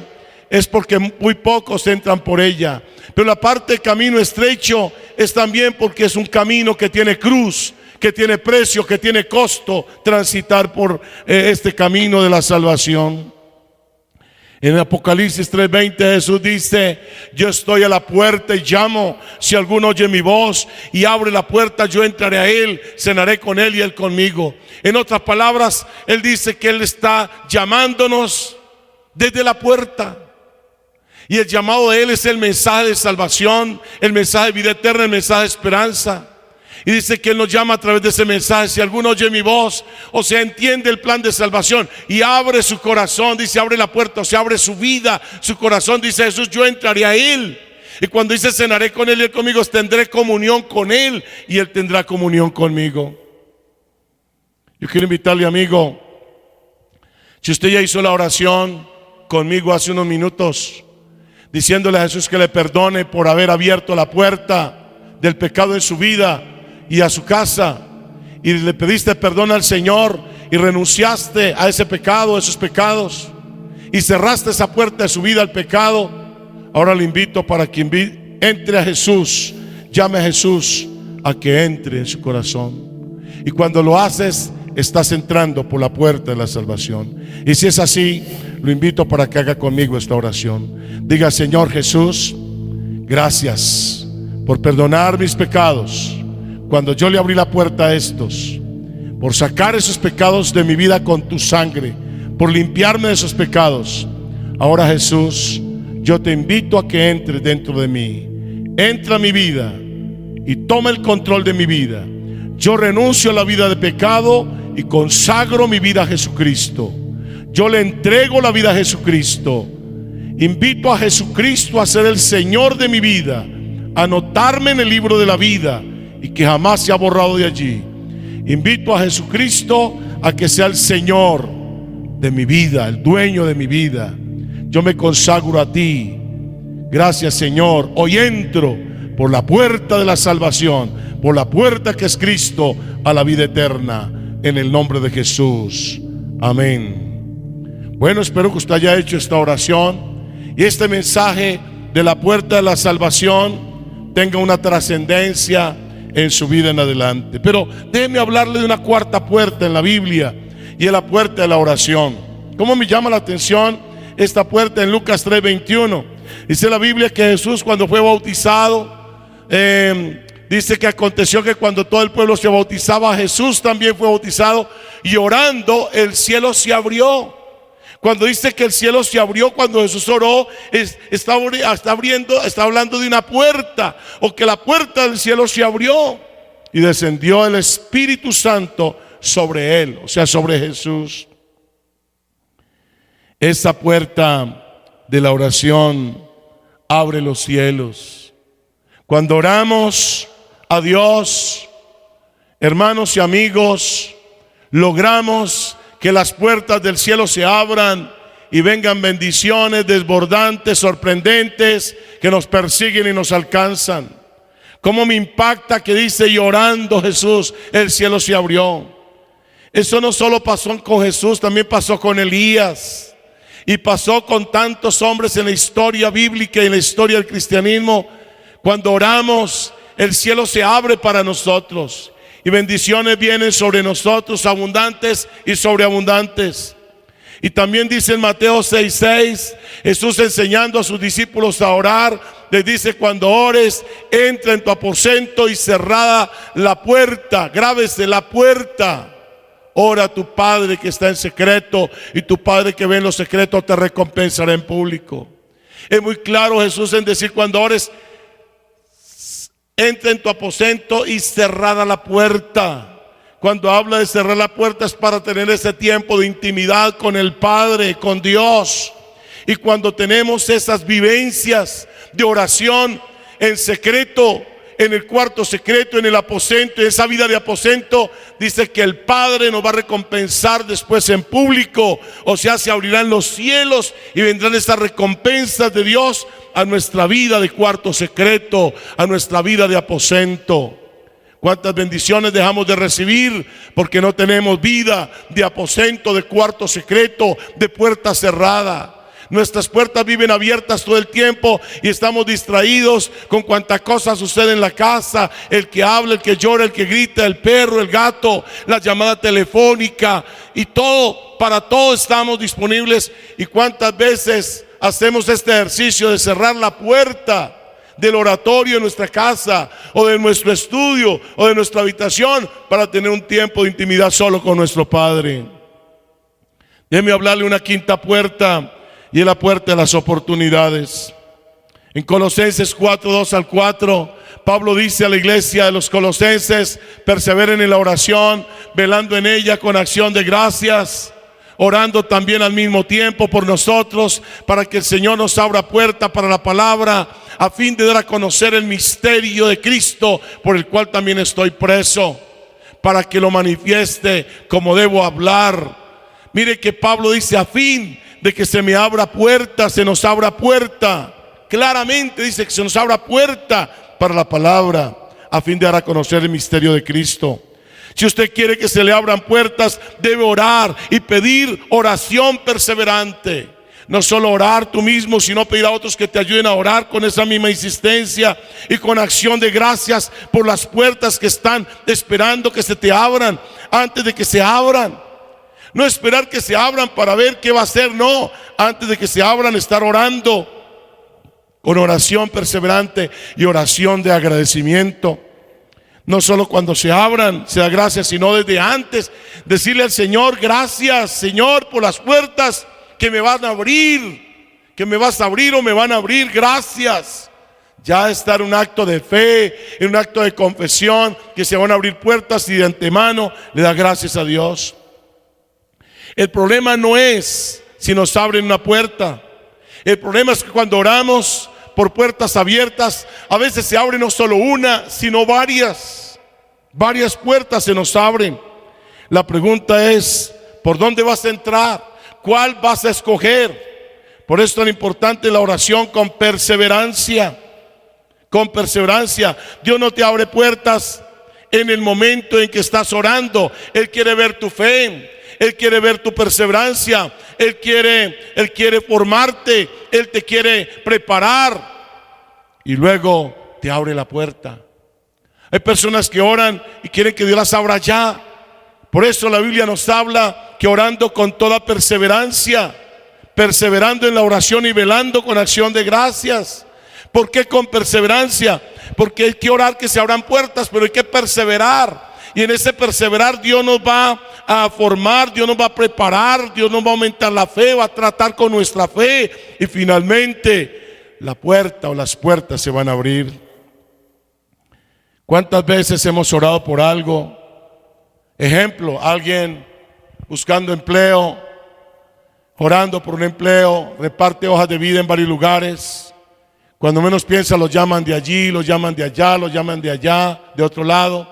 es porque muy pocos entran por ella, pero la parte del camino estrecho es también porque es un camino que tiene cruz, que tiene precio, que tiene costo transitar por este camino de la salvación. En Apocalipsis 3:20 Jesús dice: yo estoy a la puerta y llamo. Si alguno oye mi voz y abre la puerta, yo entraré a él, cenaré con él y él conmigo. En otras palabras, Él dice que Él está llamándonos desde la puerta. Y el llamado de Él es el mensaje de salvación, el mensaje de vida eterna, el mensaje de esperanza. Y dice que Él nos llama a través de ese mensaje. Si alguno oye mi voz, o sea, entiende el plan de salvación y abre su corazón, dice, abre la puerta, o sea, abre su vida, su corazón, dice Jesús, yo entraré a Él. Y cuando dice cenaré con Él y Él conmigo, tendré comunión con Él y Él tendrá comunión conmigo. Yo quiero invitarle, amigo, si usted ya hizo la oración conmigo hace unos minutos, diciéndole a Jesús que le perdone por haber abierto la puerta del pecado en su vida y a su casa, y le pediste perdón al Señor y renunciaste a ese pecado, a esos pecados, y cerraste esa puerta de su vida al pecado, ahora le invito para que entre a Jesús, llame a Jesús a que entre en su corazón. Y cuando lo haces, estás entrando por la puerta de la salvación. Y si es así, lo invito para que haga conmigo esta oración. Diga: Señor Jesús, Gracias por perdonar mis pecados cuando yo le abrí la puerta a estos, por sacar esos pecados de mi vida con tu sangre, por limpiarme de esos pecados. Ahora, Jesús, yo te invito a que entres dentro de mí. Entra a mi vida y toma el control de mi vida. Yo renuncio a la vida de pecado y consagro mi vida a Jesucristo. Yo le entrego la vida a Jesucristo. Invito a Jesucristo a ser el Señor de mi vida, a anotarme en el libro de la vida y que jamás se ha borrado de allí. Invito a Jesucristo a que sea el Señor de mi vida, el dueño de mi vida. Yo me consagro a ti. Gracias, Señor. Hoy entro por la puerta de la salvación, por la puerta que es Cristo, a la vida eterna, en el nombre de Jesús. Amén. Bueno, espero que usted haya hecho esta oración y este mensaje de la puerta de la salvación tenga una trascendencia en su vida en adelante. Pero déjeme hablarle de una cuarta puerta en la Biblia, y es la puerta de la oración. ¿Cómo me llama la atención esta puerta? En Lucas 3:21 dice la Biblia que Jesús, cuando fue bautizado, dice que aconteció que cuando todo el pueblo se bautizaba, Jesús también fue bautizado, y orando el cielo se abrió. Cuando dice que el cielo se abrió, cuando Jesús oró, está hablando de una puerta, o que la puerta del cielo se abrió y descendió el Espíritu Santo sobre él, o sea, sobre Jesús. Esa puerta de la oración abre los cielos. Cuando oramos a Dios, hermanos y amigos, logramos que las puertas del cielo se abran y vengan bendiciones desbordantes, sorprendentes, que nos persiguen y nos alcanzan. ¿Cómo me impacta que dice, y orando Jesús, el cielo se abrió? Eso no solo pasó con Jesús, también pasó con Elías, y pasó con tantos hombres en la historia bíblica y en la historia del cristianismo. Cuando oramos, el cielo se abre para nosotros y bendiciones vienen sobre nosotros, abundantes y sobreabundantes. Y también dice en Mateo 6:6, Jesús enseñando a sus discípulos a orar, les dice: cuando ores, entra en tu aposento y cerrada la puerta, grábese la puerta. Ora a tu Padre que está en secreto, y tu Padre que ve en lo secreto te recompensará en público. Es muy claro Jesús en decir: cuando ores, entra en tu aposento y cerrada la puerta. Cuando habla de cerrar la puerta es para tener ese tiempo de intimidad con el Padre, con Dios. Y cuando tenemos esas vivencias de oración en secreto, en el cuarto secreto, en el aposento, en esa vida de aposento, dice que el Padre nos va a recompensar después en público. O sea, se abrirán los cielos y vendrán esas recompensas de Dios a nuestra vida de cuarto secreto, a nuestra vida de aposento. ¿Cuántas bendiciones dejamos de recibir porque no tenemos vida de aposento, de cuarto secreto, de puerta cerrada? Nuestras puertas viven abiertas todo el tiempo y estamos distraídos con cuánta cosa sucede en la casa. El que habla, el que llora, el que grita, el perro, el gato, la llamada telefónica, y todo, para todo estamos disponibles. Y cuántas veces hacemos este ejercicio de cerrar la puerta del oratorio de nuestra casa, o de nuestro estudio, o de nuestra habitación, para tener un tiempo de intimidad solo con nuestro Padre. Déjeme hablarle una quinta puerta, y es la puerta de las oportunidades. En Colosenses 4:2-4, Pablo dice a la iglesia de los colosenses: perseveren en la oración, velando en ella con acción de gracias, orando también al mismo tiempo por nosotros, para que el Señor nos abra puerta para la palabra, a fin de dar a conocer el misterio de Cristo, por el cual también estoy preso, para que lo manifieste como debo hablar. Mire que Pablo dice: a fin de que se me abra puerta, se nos abra puerta. Claramente dice que se nos abra puerta para la palabra, a fin de dar a conocer el misterio de Cristo. Si usted quiere que se le abran puertas, debe orar y pedir oración perseverante. No solo orar tú mismo, sino pedir a otros que te ayuden a orar con esa misma insistencia y con acción de gracias por las puertas que están esperando que se te abran antes de que se abran. No esperar que se abran para ver qué va a hacer, no. Antes de que se abran, estar orando con oración perseverante y oración de agradecimiento. No solo cuando se abran, se da gracias, sino desde antes. Decirle al Señor: gracias, Señor, por las puertas que me van a abrir, que me vas a abrir o me van a abrir. Gracias. Ya está en un acto de fe, en un acto de confesión, que se van a abrir puertas y de antemano le da gracias a Dios. El problema no es si nos abren una puerta. El problema es que cuando oramos por puertas abiertas, a veces se abre no solo una, sino varias puertas se nos abren. La pregunta es: ¿por dónde vas a entrar? ¿Cuál vas a escoger? Por eso es tan importante la oración con perseverancia. Con perseverancia. Dios no te abre puertas en el momento en que estás orando. Él quiere ver tu fe, Él quiere ver tu perseverancia, Él quiere formarte, Él te quiere preparar y luego te abre la puerta. Hay personas que oran y quieren que Dios las abra ya. Por eso la Biblia nos habla que orando con toda perseverancia, perseverando en la oración y velando con acción de gracias. ¿Por qué con perseverancia? Porque hay que orar que se abran puertas, pero hay que perseverar. Y en ese perseverar Dios nos va a formar, Dios nos va a preparar, Dios nos va a aumentar la fe, va a tratar con nuestra fe. Y finalmente la puerta o las puertas se van a abrir. ¿Cuántas veces hemos orado por algo? Ejemplo, alguien buscando empleo, orando por un empleo, reparte hojas de vida en varios lugares. Cuando menos piensa, los llaman de allí, los llaman de allá, los llaman de allá, de otro lado.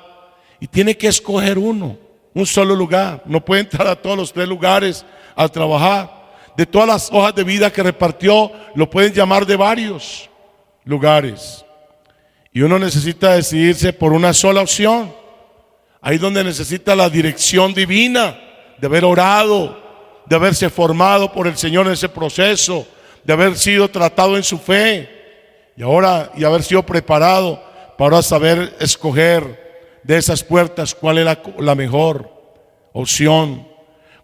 Y tiene que escoger un solo lugar. No puede entrar a todos los 3 lugares a trabajar. De todas las hojas de vida que repartió, lo pueden llamar de varios lugares. Y uno necesita decidirse por una sola opción. Ahí donde necesita la dirección divina, de haber orado, de haberse formado por el Señor en ese proceso, de haber sido tratado en su fe. Y haber sido preparado para saber escoger de esas puertas cuál es la mejor opción.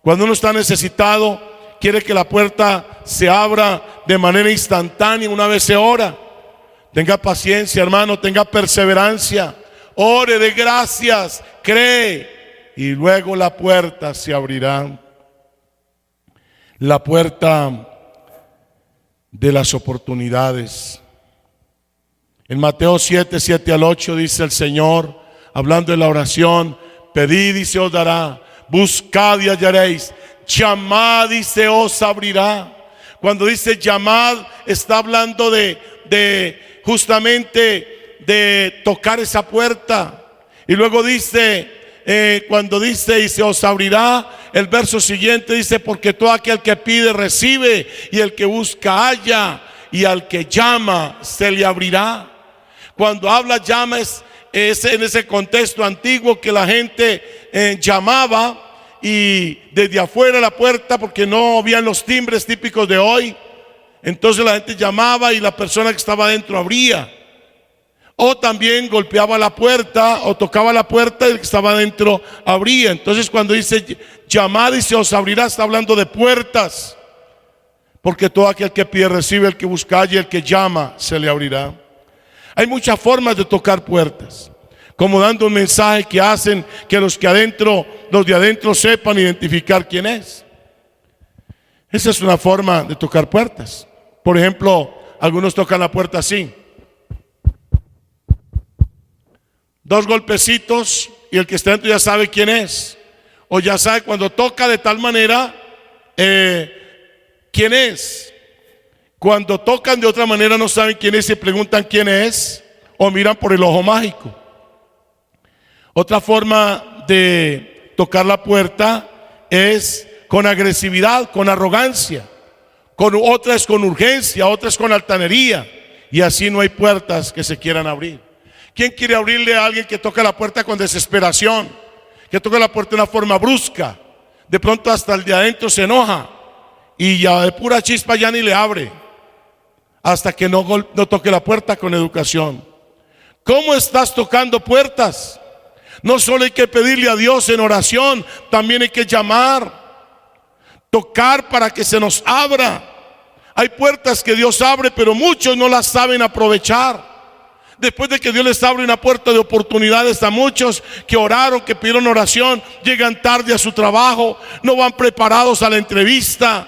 Cuando uno está necesitado, quiere que la puerta se abra de manera instantánea una vez se ora. Tenga paciencia, hermano, tenga perseverancia. Ore, de gracias, cree, y luego la puerta se abrirá. La puerta de las oportunidades. En Mateo 7, 7 al 8 dice el Señor, hablando de la oración: pedid y se os dará, buscad y hallaréis, llamad y se os abrirá. Cuando dice llamad, está hablando justamente de tocar esa puerta. Y luego dice, cuando dice y se os abrirá, el verso siguiente dice: porque todo aquel que pide recibe, y el que busca halla, y al que llama se le abrirá. Cuando habla llama es en ese contexto antiguo que la gente llamaba, y desde afuera de la puerta, porque no habían los timbres típicos de hoy, entonces la gente llamaba y la persona que estaba adentro abría. O también golpeaba la puerta o tocaba la puerta y el que estaba adentro abría. Entonces cuando dice llamad y se os abrirá, está hablando de puertas. Porque todo aquel que pide recibe, el que busca halla, y el que llama se le abrirá. Hay muchas formas de tocar puertas, como dando un mensaje que hacen que los de adentro sepan identificar quién es. Esa es una forma de tocar puertas. Por ejemplo, algunos tocan la puerta así. 2 golpecitos y el que está dentro ya sabe quién es. O ya sabe cuando toca de tal manera quién es. Cuando tocan de otra manera no saben quién es y preguntan quién es, o miran por el ojo mágico. Otra forma de tocar la puerta es con agresividad, con arrogancia. Otra es con urgencia, otra es con altanería. Y así no hay puertas que se quieran abrir. ¿Quién quiere abrirle a alguien que toca la puerta con desesperación? Que toca la puerta de una forma brusca. De pronto hasta el de adentro se enoja y ya de pura chispa ya ni le abre, hasta que no toque la puerta con educación. ¿Cómo estás tocando puertas? No solo hay que pedirle a Dios en oración, también hay que llamar, tocar para que se nos abra. Hay puertas que Dios abre, pero muchos no las saben aprovechar. Después de que Dios les abre una puerta de oportunidades a muchos que oraron, que pidieron oración, llegan tarde a su trabajo, no van preparados a la entrevista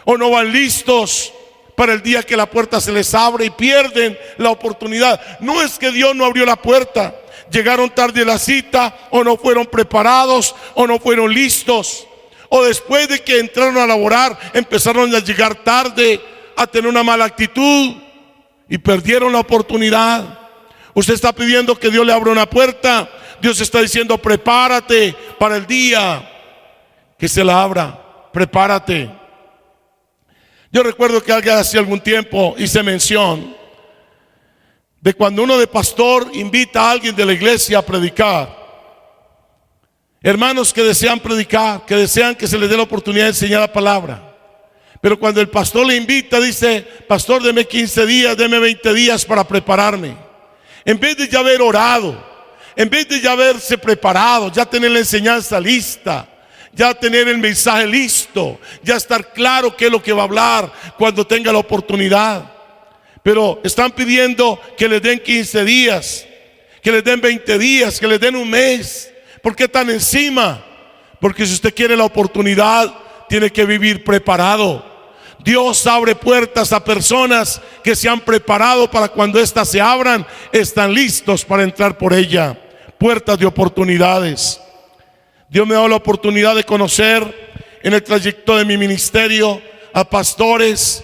o no van listos para el día que la puerta se les abre y pierden la oportunidad. No es que Dios no abrió la puerta, llegaron tarde a la cita o no fueron preparados o no fueron listos. O después de que entraron a laborar, empezaron a llegar tarde, a tener una mala actitud y perdieron la oportunidad. Usted está pidiendo que Dios le abra una puerta. Dios está diciendo: prepárate para el día que se la abra. Prepárate. Yo recuerdo que hace algún tiempo hice mención de cuando uno de pastor invita a alguien de la iglesia a predicar. Hermanos que desean predicar, que desean que se les dé la oportunidad de enseñar la palabra. Pero cuando el pastor le invita, dice: pastor, deme 15 días, deme 20 días para prepararme. En vez de ya haber orado, en vez de ya haberse preparado, ya tener la enseñanza lista, ya tener el mensaje listo, ya estar claro qué es lo que va a hablar cuando tenga la oportunidad. Pero están pidiendo que les den 15 días, que les den 20 días, que les den un mes. ¿Por qué tan encima? Porque si usted quiere la oportunidad, tiene que vivir preparado. Dios abre puertas a personas que se han preparado para cuando éstas se abran, están listos para entrar por ella. Puertas de oportunidades. Dios me ha dado la oportunidad de conocer en el trayecto de mi ministerio a pastores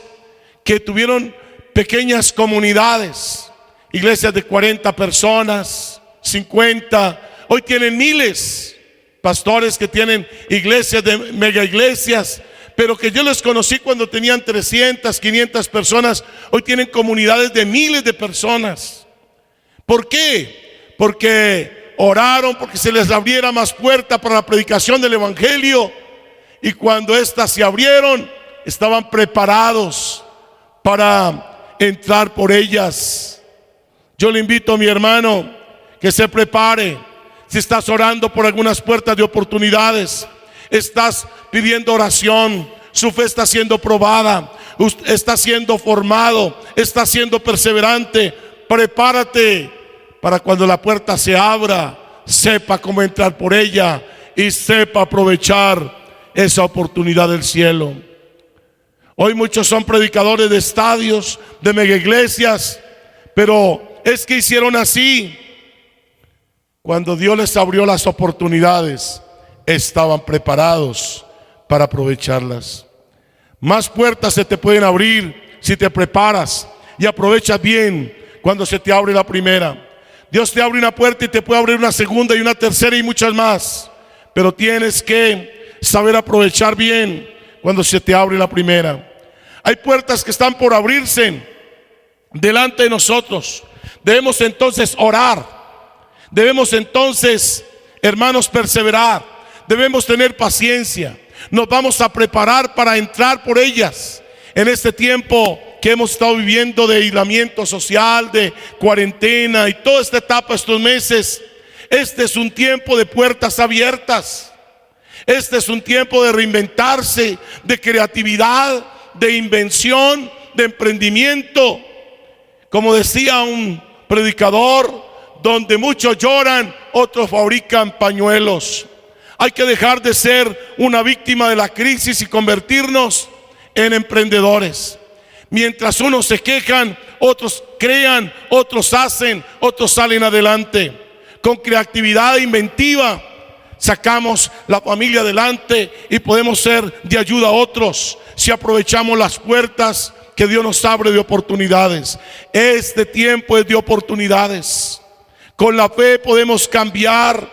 que tuvieron pequeñas comunidades, iglesias de 40 personas, 50. Hoy tienen miles, pastores que tienen iglesias de mega iglesias, pero que yo les conocí cuando tenían 300, 500 personas. Hoy tienen comunidades de miles de personas. ¿Por qué? Porque oraron, porque se les abriera más puerta para la predicación del evangelio, y cuando éstas se abrieron, estaban preparados para entrar por ellas. Yo le invito a mi hermano que se prepare. Si estás orando por algunas puertas de oportunidades, estás pidiendo oración, su fe está siendo probada, está siendo formado, está siendo perseverante, prepárate para cuando la puerta se abra, sepa cómo entrar por ella y sepa aprovechar esa oportunidad del cielo. Hoy muchos son predicadores de estadios, de mega iglesias, pero es que hicieron así. Cuando Dios les abrió las oportunidades, estaban preparados para aprovecharlas. Más puertas se te pueden abrir si te preparas y aprovechas bien cuando se te abre la primera. Dios te abre una puerta y te puede abrir una segunda y una tercera y muchas más, pero tienes que saber aprovechar bien cuando se te abre la primera. Hay puertas que están por abrirse delante de nosotros. Debemos entonces orar. Debemos entonces, hermanos, perseverar. Debemos tener paciencia. Nos vamos a preparar para entrar por ellas. En este tiempo que hemos estado viviendo de aislamiento social, de cuarentena y toda esta etapa, estos meses, este es un tiempo de puertas abiertas. Este es un tiempo de reinventarse, de creatividad, de invención, de emprendimiento. Como decía un predicador, donde muchos lloran, otros fabrican pañuelos. Hay que dejar de ser una víctima de la crisis y convertirnos en emprendedores. Mientras unos se quejan, otros crean, otros hacen, otros salen adelante. Con creatividad e inventiva sacamos la familia adelante y podemos ser de ayuda a otros si aprovechamos las puertas que Dios nos abre de oportunidades. Este tiempo es de oportunidades. Con la fe podemos cambiar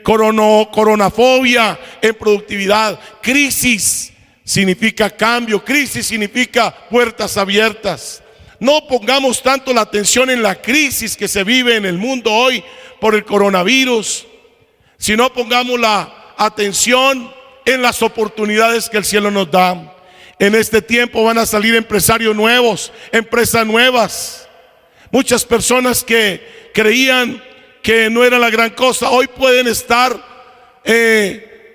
coronafobia en productividad. Crisis significa cambio, crisis significa puertas abiertas. No pongamos tanto la atención en la crisis que se vive en el mundo hoy por el coronavirus, sino pongamos la atención en las oportunidades que el cielo nos da. En este tiempo van a salir empresarios nuevos, empresas nuevas. Muchas personas que creían que no era la gran cosa, hoy pueden estar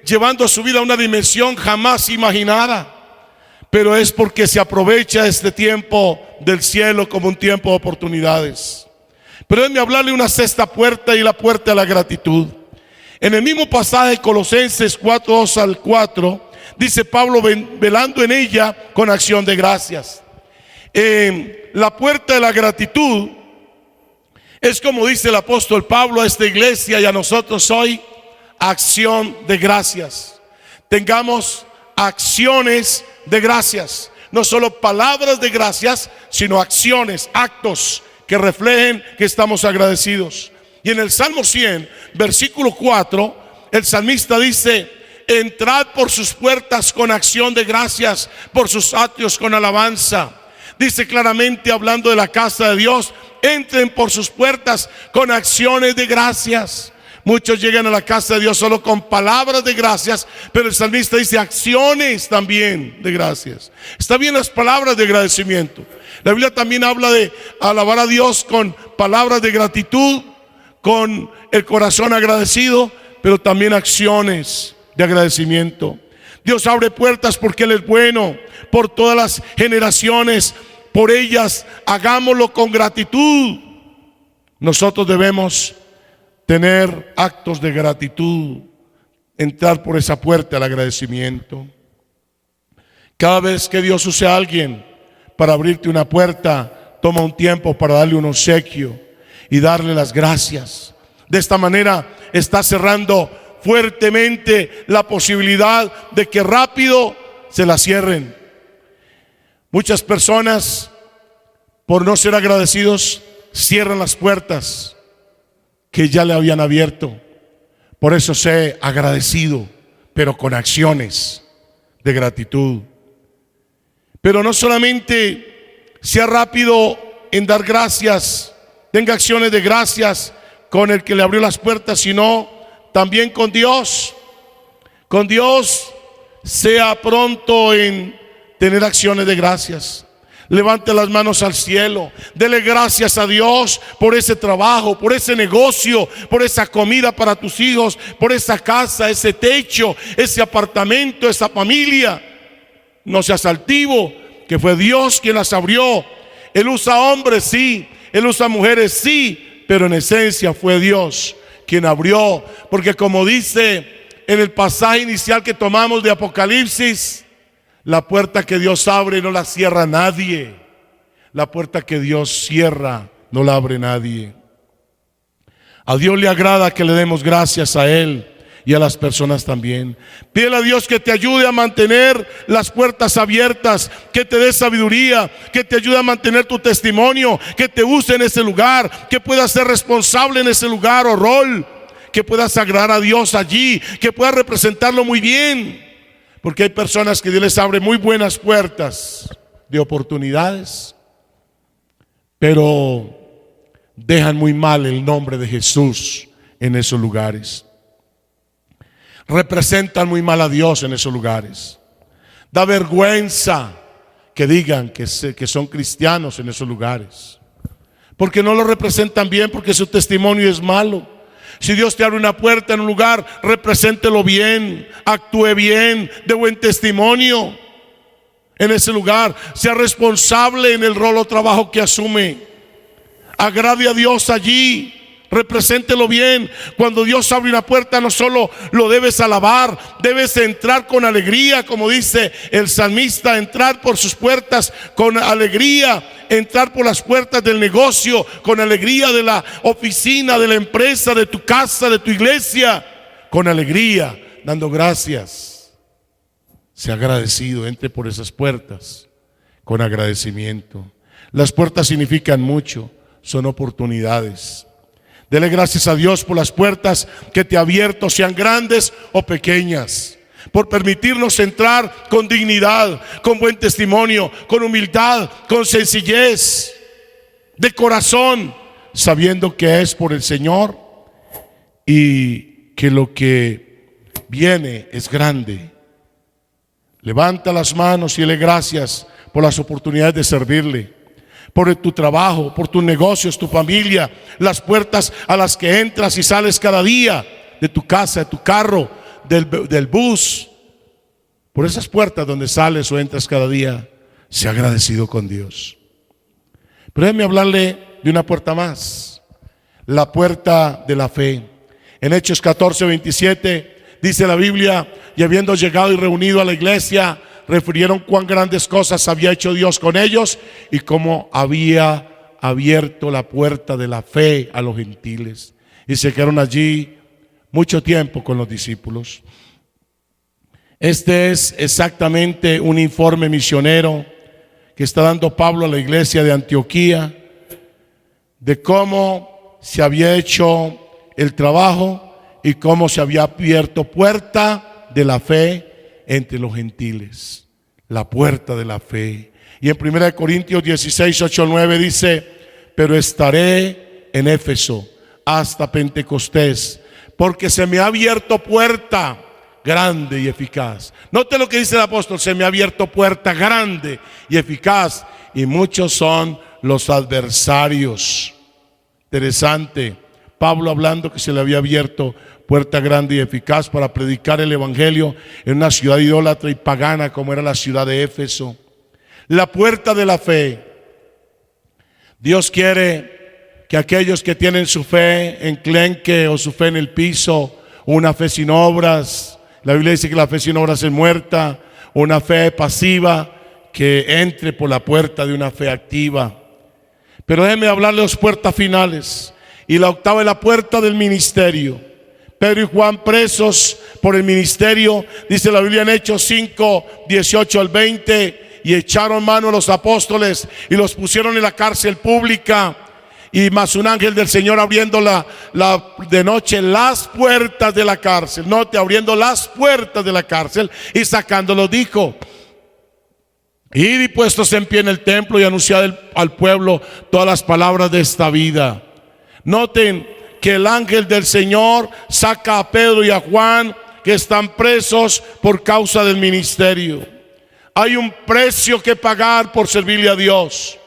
llevando su vida a una dimensión jamás imaginada. pero es porque se aprovecha este tiempo del cielo como un tiempo de oportunidades. Pero déjenme hablarle de una sexta puerta, y la puerta de la gratitud. En el mismo pasaje, Colosenses 4:2 al 4, dice Pablo, velando en ella con acción de gracias. La puerta de la gratitud es, como dice el apóstol Pablo a esta iglesia y a nosotros hoy, acción de gracias. Tengamos acciones de gracias, no solo palabras de gracias, sino acciones, actos que reflejen que estamos agradecidos. Y en el Salmo 100, versículo 4, el salmista dice: entrad por sus puertas con acción de gracias, por sus atrios con alabanza. Dice claramente, hablando de la casa de Dios, entren por sus puertas con acciones de gracias. Muchos llegan a la casa de Dios solo con palabras de gracias, pero el salmista dice acciones también de gracias. Está bien las palabras de agradecimiento. La Biblia también habla de alabar a Dios con palabras de gratitud, con el corazón agradecido, pero también acciones de agradecimiento. Dios abre puertas porque Él es bueno, por todas las generaciones, por ellas hagámoslo con gratitud. Nosotros debemos tener actos de gratitud, entrar por esa puerta al agradecimiento. Cada vez que Dios use a alguien para abrirte una puerta, toma un tiempo para darle un obsequio y darle las gracias. De esta manera está cerrando fuertemente la posibilidad de que rápido se la cierren. Muchas personas, por no ser agradecidos, cierran las puertas que ya le habían abierto. Por eso sé agradecido, pero con acciones de gratitud. Pero no solamente sea rápido en dar gracias, tenga acciones de gracias con el que le abrió las puertas, sino también con Dios. Con Dios sea pronto en tener acciones de gracias. Levante las manos al cielo, dele gracias a Dios por ese trabajo, por ese negocio, por esa comida para tus hijos, por esa casa, ese techo, ese apartamento, esa familia. No seas altivo, que fue Dios quien las abrió. Él usa hombres, sí, Él usa mujeres, sí, pero en esencia fue Dios quien abrió. Porque como dice en el pasaje inicial que tomamos de Apocalipsis, la puerta que Dios abre no la cierra nadie. La puerta que Dios cierra no la abre nadie. A Dios le agrada que le demos gracias a Él y a las personas también. Pídele a Dios que te ayude a mantener las puertas abiertas, que te dé sabiduría, que te ayude a mantener tu testimonio, que te use en ese lugar, que puedas ser responsable en ese lugar o rol, que puedas agradar a Dios allí, que puedas representarlo muy bien. Porque hay personas que Dios les abre muy buenas puertas de oportunidades, pero dejan muy mal el nombre de Jesús en esos lugares. Representan muy mal a Dios en esos lugares. Da vergüenza que digan que son cristianos en esos lugares, porque no lo representan bien, porque su testimonio es malo. Si Dios te abre una puerta en un lugar, represéntelo bien, actúe bien, de buen testimonio en ese lugar, sea responsable en el rol o trabajo que asume, agrade a Dios allí, represéntelo bien. Cuando Dios abre una puerta, no solo lo debes alabar, debes entrar con alegría, como dice el salmista, entrar por sus puertas con alegría, entrar por las puertas del negocio con alegría, de la oficina, de la empresa, de tu casa, de tu iglesia, con alegría, dando gracias. Sea agradecido, entre por esas puertas con agradecimiento. Las puertas significan mucho, son oportunidades. Dele gracias a Dios por las puertas que te ha abierto, sean grandes o pequeñas, por permitirnos entrar con dignidad, con buen testimonio, con humildad, con sencillez de corazón, sabiendo que es por el Señor y que lo que viene es grande. Levanta las manos y dele gracias por las oportunidades de servirle, por tu trabajo, por tus negocios, tu familia, las puertas a las que entras y sales cada día, de tu casa, de tu carro, del bus. Por esas puertas donde sales o entras cada día, sea agradecido con Dios. Pero déjeme hablarle de una puerta más, la puerta de la fe. En Hechos 14:27 dice la Biblia: y habiendo llegado y reunido a la iglesia, refirieron cuán grandes cosas había hecho Dios con ellos y cómo había abierto la puerta de la fe a los gentiles. Y se quedaron allí mucho tiempo con los discípulos. Este es exactamente un informe misionero que está dando Pablo a la iglesia de Antioquía, de cómo se había hecho el trabajo y cómo se había abierto puerta de la fe entre los gentiles. La puerta de la fe. Y en 1 Corintios 16, 8, 9 dice: pero estaré en Éfeso hasta Pentecostés, porque se me ha abierto puerta grande y eficaz. Note lo que dice el apóstol: se me ha abierto puerta grande y eficaz, y muchos son los adversarios. Interesante, Pablo hablando que se le había abierto puerta grande y eficaz para predicar el evangelio en una ciudad idólatra y pagana como era la ciudad de Éfeso. La puerta de la fe. Dios quiere que aquellos que tienen su fe enclenque o su fe en el piso, una fe sin obras, la Biblia dice que la fe sin obras es muerta, una fe pasiva, que entre por la puerta de una fe activa. Pero déjenme hablarle de las puertas finales. Y la octava es la puerta del ministerio. Pedro y Juan presos por el ministerio, dice la Biblia en Hechos 5, 18 al 20, y echaron mano a los apóstoles y los pusieron en la cárcel pública. Y más un ángel del Señor abriendo de noche las puertas de la cárcel. Note, abriendo las puertas de la cárcel y sacándolos, dijo: id y puestos en pie en el templo y anunciad al pueblo todas las palabras de esta vida. Noten que el ángel del Señor saca a Pedro y a Juan, que están presos por causa del ministerio. Hay un precio que pagar por servirle a Dios,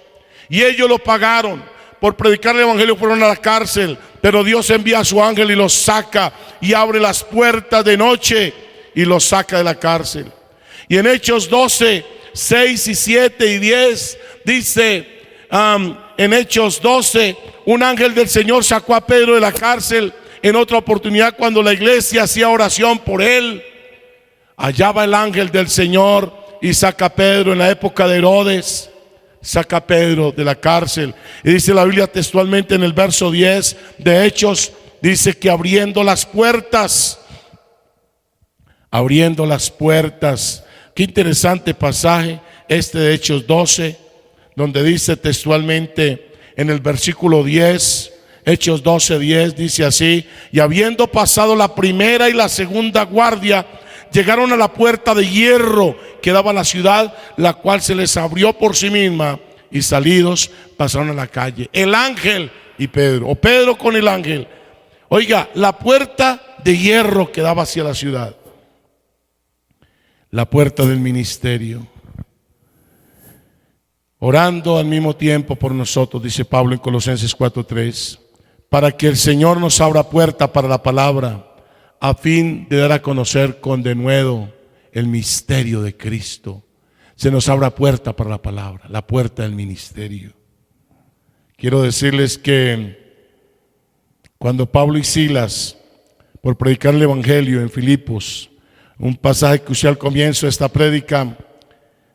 y ellos lo pagaron. Por predicar el evangelio fueron a la cárcel, pero Dios envía a su ángel y los saca y abre las puertas de noche y los saca de la cárcel. Y en Hechos 12, 6 y 7 y 10 dice, en Hechos 12, un ángel del Señor sacó a Pedro de la cárcel. En otra oportunidad, cuando la iglesia hacía oración por él, allá va el ángel del Señor y saca a Pedro. En la época de Herodes, saca a Pedro de la cárcel. Y dice la Biblia textualmente en el verso 10 de Hechos, dice que abriendo las puertas. Qué interesante pasaje este de Hechos 12, donde dice textualmente en el versículo 10, Hechos 12, 10, dice así: y habiendo pasado la primera y la segunda guardia, llegaron a la puerta de hierro que daba a la ciudad, la cual se les abrió por sí misma, y salidos pasaron a la calle. El ángel y Pedro, o Pedro con el ángel. Oiga, la puerta de hierro que daba hacia la ciudad. La puerta del ministerio. Orando al mismo tiempo por nosotros, dice Pablo en Colosenses 4:3, para que el Señor nos abra puerta para la palabra, a fin de dar a conocer con denuedo el misterio de Cristo. Se nos abra puerta para la palabra, la puerta del ministerio. Quiero decirles que cuando Pablo y Silas, por predicar el evangelio en Filipos, un pasaje que usé al comienzo de esta prédica,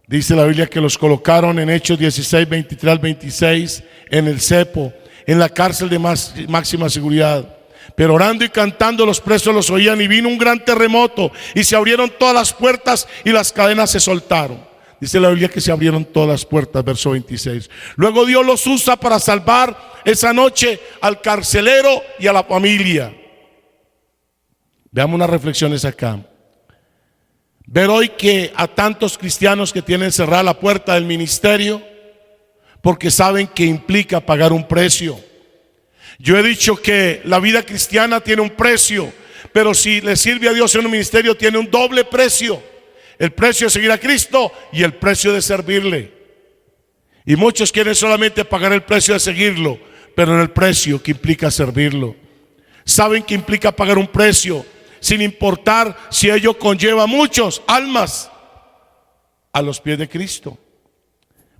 dice la Biblia que los colocaron en Hechos 16, 23 al 26, en el cepo, en la cárcel de máxima seguridad. Pero orando y cantando los presos los oían, y vino un gran terremoto y se abrieron todas las puertas y las cadenas se soltaron. Dice la Biblia que se abrieron todas las puertas, verso 26. Luego Dios los usa para salvar esa noche al carcelero y a la familia. Veamos unas reflexiones acá. Ver hoy que a tantos cristianos que tienen cerrada la puerta del ministerio porque saben que implica pagar un precio. Yo he dicho que la vida cristiana tiene un precio, pero si le sirve a Dios en un ministerio tiene un doble precio: el precio de seguir a Cristo y el precio de servirle. Y muchos quieren solamente pagar el precio de seguirlo, pero no el precio que implica servirlo. Saben que implica pagar un precio, sin importar si ello conlleva muchas almas a los pies de Cristo.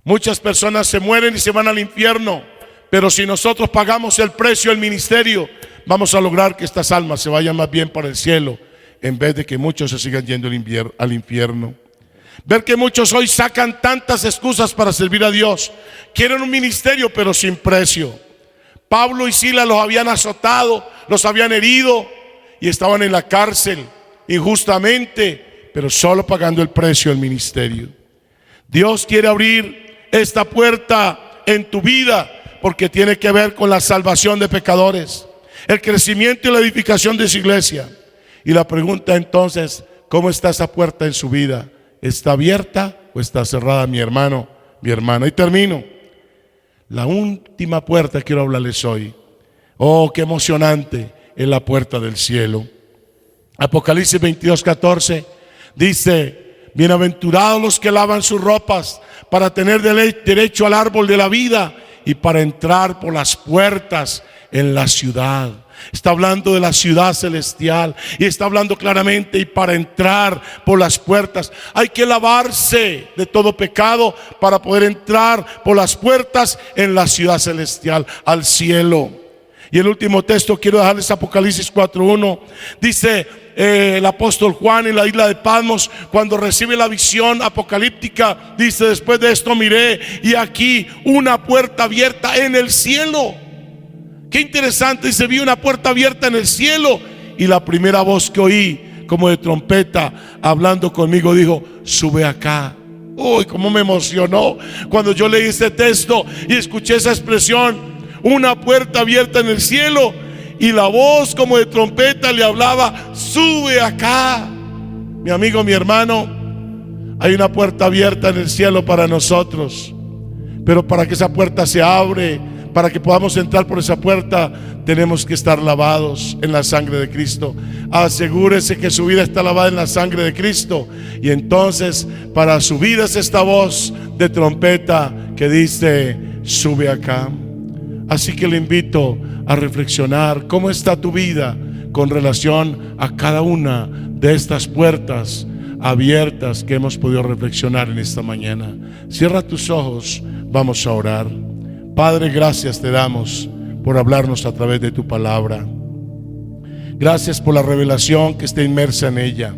Muchas personas se mueren y se van al infierno, pero si nosotros pagamos el precio del ministerio, vamos a lograr que estas almas se vayan más bien para el cielo, en vez de que muchos se sigan yendo al infierno. Ver que muchos hoy sacan tantas excusas para servir a Dios. Quieren un ministerio pero sin precio. Pablo y Silas los habían azotado, los habían herido y estaban en la cárcel injustamente, pero solo pagando el precio del ministerio. Dios quiere abrir esta puerta en tu vida porque tiene que ver con la salvación de pecadores, el crecimiento y la edificación de su iglesia. Y la pregunta entonces, ¿cómo está esa puerta en su vida? ¿Está abierta o está cerrada, mi hermano, mi hermana? Y termino. La última puerta quiero hablarles hoy. Oh, qué emocionante, es la puerta del cielo. Apocalipsis 22:14 dice: bienaventurados los que lavan sus ropas para tener derecho al árbol de la vida y para entrar por las puertas en la ciudad. Está hablando de la ciudad celestial y está hablando claramente, y para entrar por las puertas hay que lavarse de todo pecado para poder entrar por las puertas en la ciudad celestial, al cielo. Y el último texto quiero dejarles Apocalipsis 4:1. Dice el apóstol Juan en la isla de Patmos, cuando recibe la visión apocalíptica, dice: después de esto miré y aquí una puerta abierta en el cielo. Qué interesante, dice: vi una puerta abierta en el cielo y la primera voz que oí como de trompeta hablando conmigo dijo: sube acá. Uy, cómo me emocionó cuando yo leí este texto y escuché esa expresión, una puerta abierta en el cielo, y la voz como de trompeta le hablaba: sube acá. Mi amigo, mi hermano, hay una puerta abierta en el cielo para nosotros, pero para que esa puerta se abre, para que podamos entrar por esa puerta, tenemos que estar lavados en la sangre de Cristo. Asegúrese que su vida está lavada en la sangre de Cristo, y entonces para su vida es esta voz de trompeta que dice: sube acá. Así que le invito a reflexionar cómo está tu vida con relación a cada una de estas puertas abiertas que hemos podido reflexionar en esta mañana. Cierra tus ojos, vamos a orar. Padre, gracias te damos por hablarnos a través de tu palabra. Gracias por la revelación que está inmersa en ella.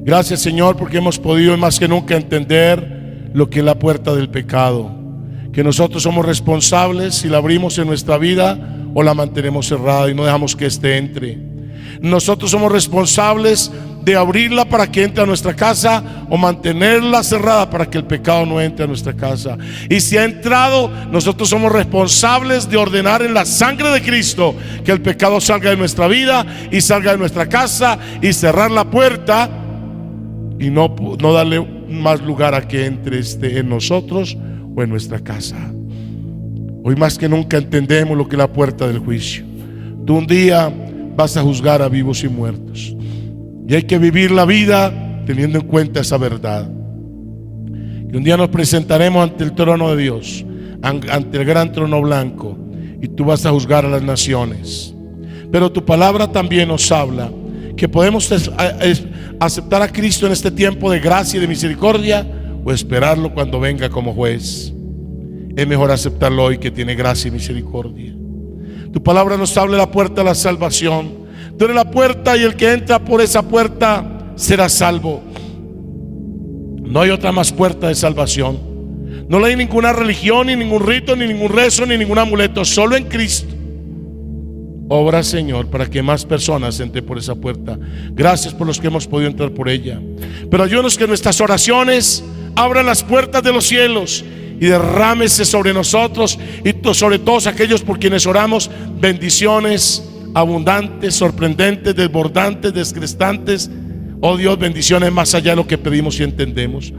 Gracias, Señor, porque hemos podido más que nunca entender lo que es la puerta del pecado, que nosotros somos responsables si la abrimos en nuestra vida o la mantenemos cerrada y no dejamos que éste entre. Nosotros somos responsables de abrirla para que entre a nuestra casa o mantenerla cerrada para que el pecado no entre a nuestra casa. Y si ha entrado, nosotros somos responsables de ordenar en la sangre de Cristo que el pecado salga de nuestra vida y salga de nuestra casa, y cerrar la puerta y no darle más lugar a que entre en nosotros o en nuestra casa. Hoy más que nunca entendemos lo que es la puerta del juicio. Tú un día vas a juzgar a vivos y muertos, y hay que vivir la vida teniendo en cuenta esa verdad. Y un día nos presentaremos ante el trono de Dios, ante el gran trono blanco, y tú vas a juzgar a las naciones. Pero tu palabra también nos habla que podemos aceptar a Cristo en este tiempo de gracia y de misericordia, o esperarlo cuando venga como juez. Es mejor aceptarlo hoy, que tiene gracia y misericordia. Tu palabra nos habla de la puerta de la salvación. Tú eres la puerta, y el que entra por esa puerta será salvo. No hay otra más puerta de salvación. No hay ninguna religión, ni ningún rito, ni ningún rezo, ni ningún amuleto. Solo en Cristo. Obra, Señor, para que más personas entren por esa puerta. Gracias por los que hemos podido entrar por ella. Pero ayúdanos que nuestras oraciones abran las puertas de los cielos y derrámese sobre nosotros y sobre todos aquellos por quienes oramos bendiciones abundantes, sorprendentes, desbordantes, descrestantes. Oh Dios, bendiciones más allá de lo que pedimos y entendemos.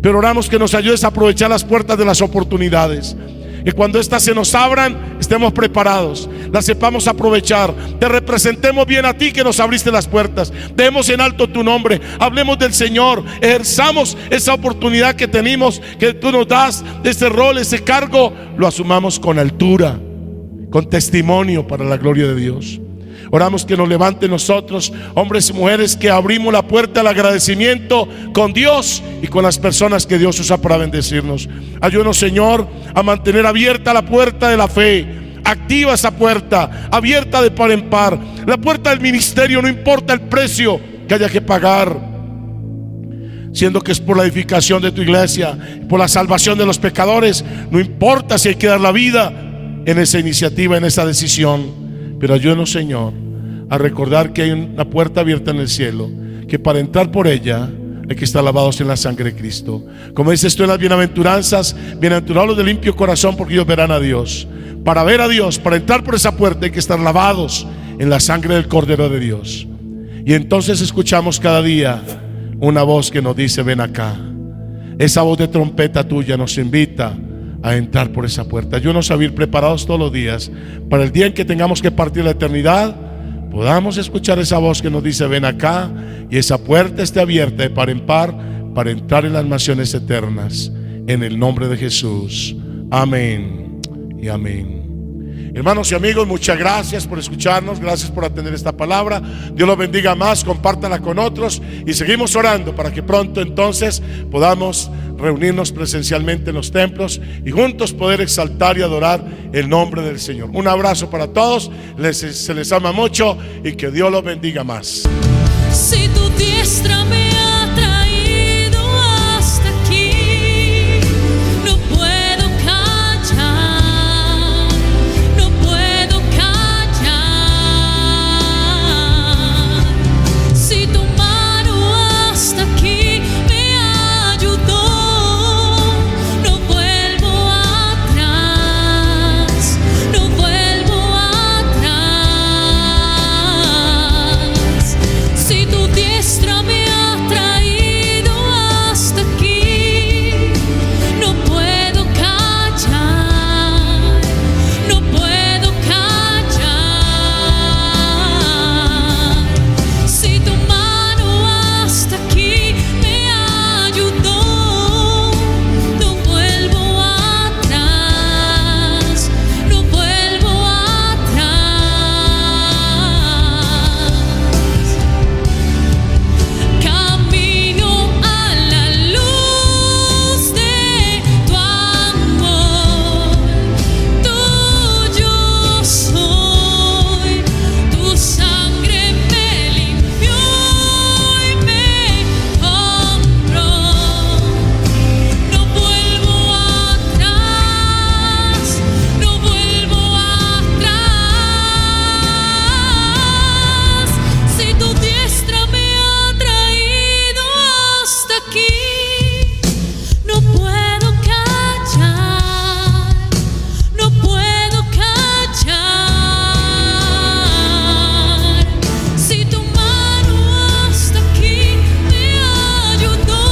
Pero oramos que nos ayudes a aprovechar las puertas de las oportunidades, que cuando éstas se nos abran estemos preparados, las sepamos aprovechar, te representemos bien a ti que nos abriste las puertas, demos en alto tu nombre, hablemos del Señor, ejerzamos esa oportunidad que tenemos, que tú nos das, ese rol, ese cargo, lo asumamos con altura, con testimonio para la gloria de Dios. Oramos que nos levante nosotros, hombres y mujeres, que abrimos la puerta al agradecimiento con Dios y con las personas que Dios usa para bendecirnos. Ayúdanos, Señor, a mantener abierta la puerta de la fe. Activa esa puerta, abierta de par en par. La puerta del ministerio, no importa el precio que haya que pagar, siendo que es por la edificación de tu iglesia, por la salvación de los pecadores. No importa si hay que dar la vida en esa iniciativa, en esa decisión. Pero ayúdanos, Señor, a recordar que hay una puerta abierta en el cielo, que para entrar por ella hay que estar lavados en la sangre de Cristo. Como dices tú en las bienaventuranzas: bienaventurados los de limpio corazón, porque ellos verán a Dios. Para ver a Dios, para entrar por esa puerta, hay que estar lavados en la sangre del Cordero de Dios. Y entonces escuchamos cada día una voz que nos dice: ven acá. Esa voz de trompeta tuya nos invita a entrar por esa puerta. Ayúdanos a vivir preparados todos los días para el día en que tengamos que partir la eternidad, podamos escuchar esa voz que nos dice: ven acá, y esa puerta esté abierta de par en par para entrar en las mansiones eternas, en el nombre de Jesús. Amén y amén. Hermanos y amigos, muchas gracias por escucharnos, gracias por atender esta palabra. Dios los bendiga más, compártala con otros y seguimos orando para que pronto entonces podamos reunirnos presencialmente en los templos y juntos poder exaltar y adorar el nombre del Señor. Un abrazo para todos, se les ama mucho y que Dios los bendiga más. Si tu diestra me ha traído hasta aquí, no puedo callar, no puedo callar. Si tu mano hasta aquí me ayudó, no vuelvo atrás, no vuelvo atrás. Si tu diestra me ha traído hasta aquí, no puedo callar, no puedo callar. Si tu mano hasta aquí me ayudó, no vuelvo atrás, no vuelvo atrás. Camino a la luz de tu amor, tuyo soy, tu sangre me limpió y me compró. No vuelvo atrás, no vuelvo atrás. Si tu diestra me ha traído hasta aquí, no puedo callar, no puedo callar. Si tu mano hasta aquí me ayudó,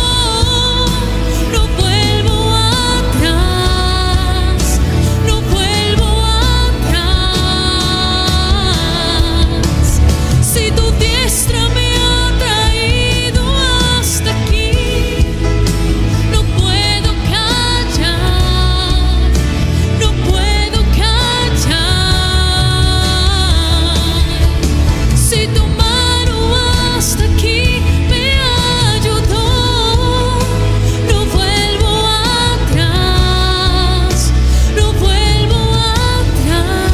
no vuelvo atrás, no vuelvo atrás. Si tu diestra me ha traído hasta aquí, no puedo callar, no puedo callar. Si tu mano hasta aquí me ayudó, no vuelvo atrás, no vuelvo atrás.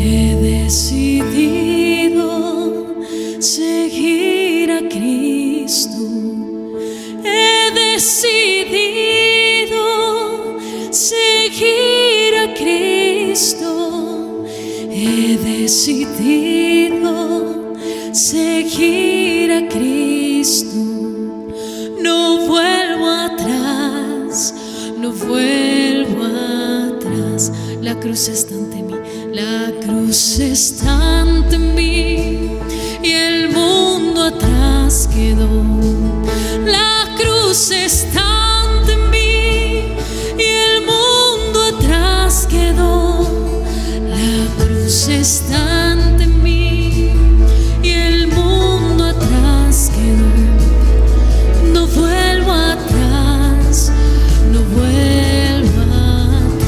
He decidido seguir a Cristo. He decidido seguir a Cristo. He decidido seguir a Cristo. No vuelvo atrás, no vuelvo atrás. La cruz está ante mí, la cruz está ante mí y el mundo atrás quedó. La cruz está ante mí y el mundo atrás quedó. La cruz está ante mí y el mundo atrás quedó. No vuelvo atrás, no vuelvo atrás.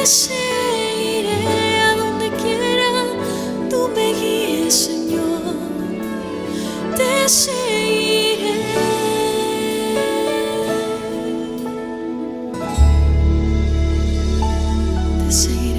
seguiré a donde quiera tú me guíes, Señor. Te seguiré. Te seguiré.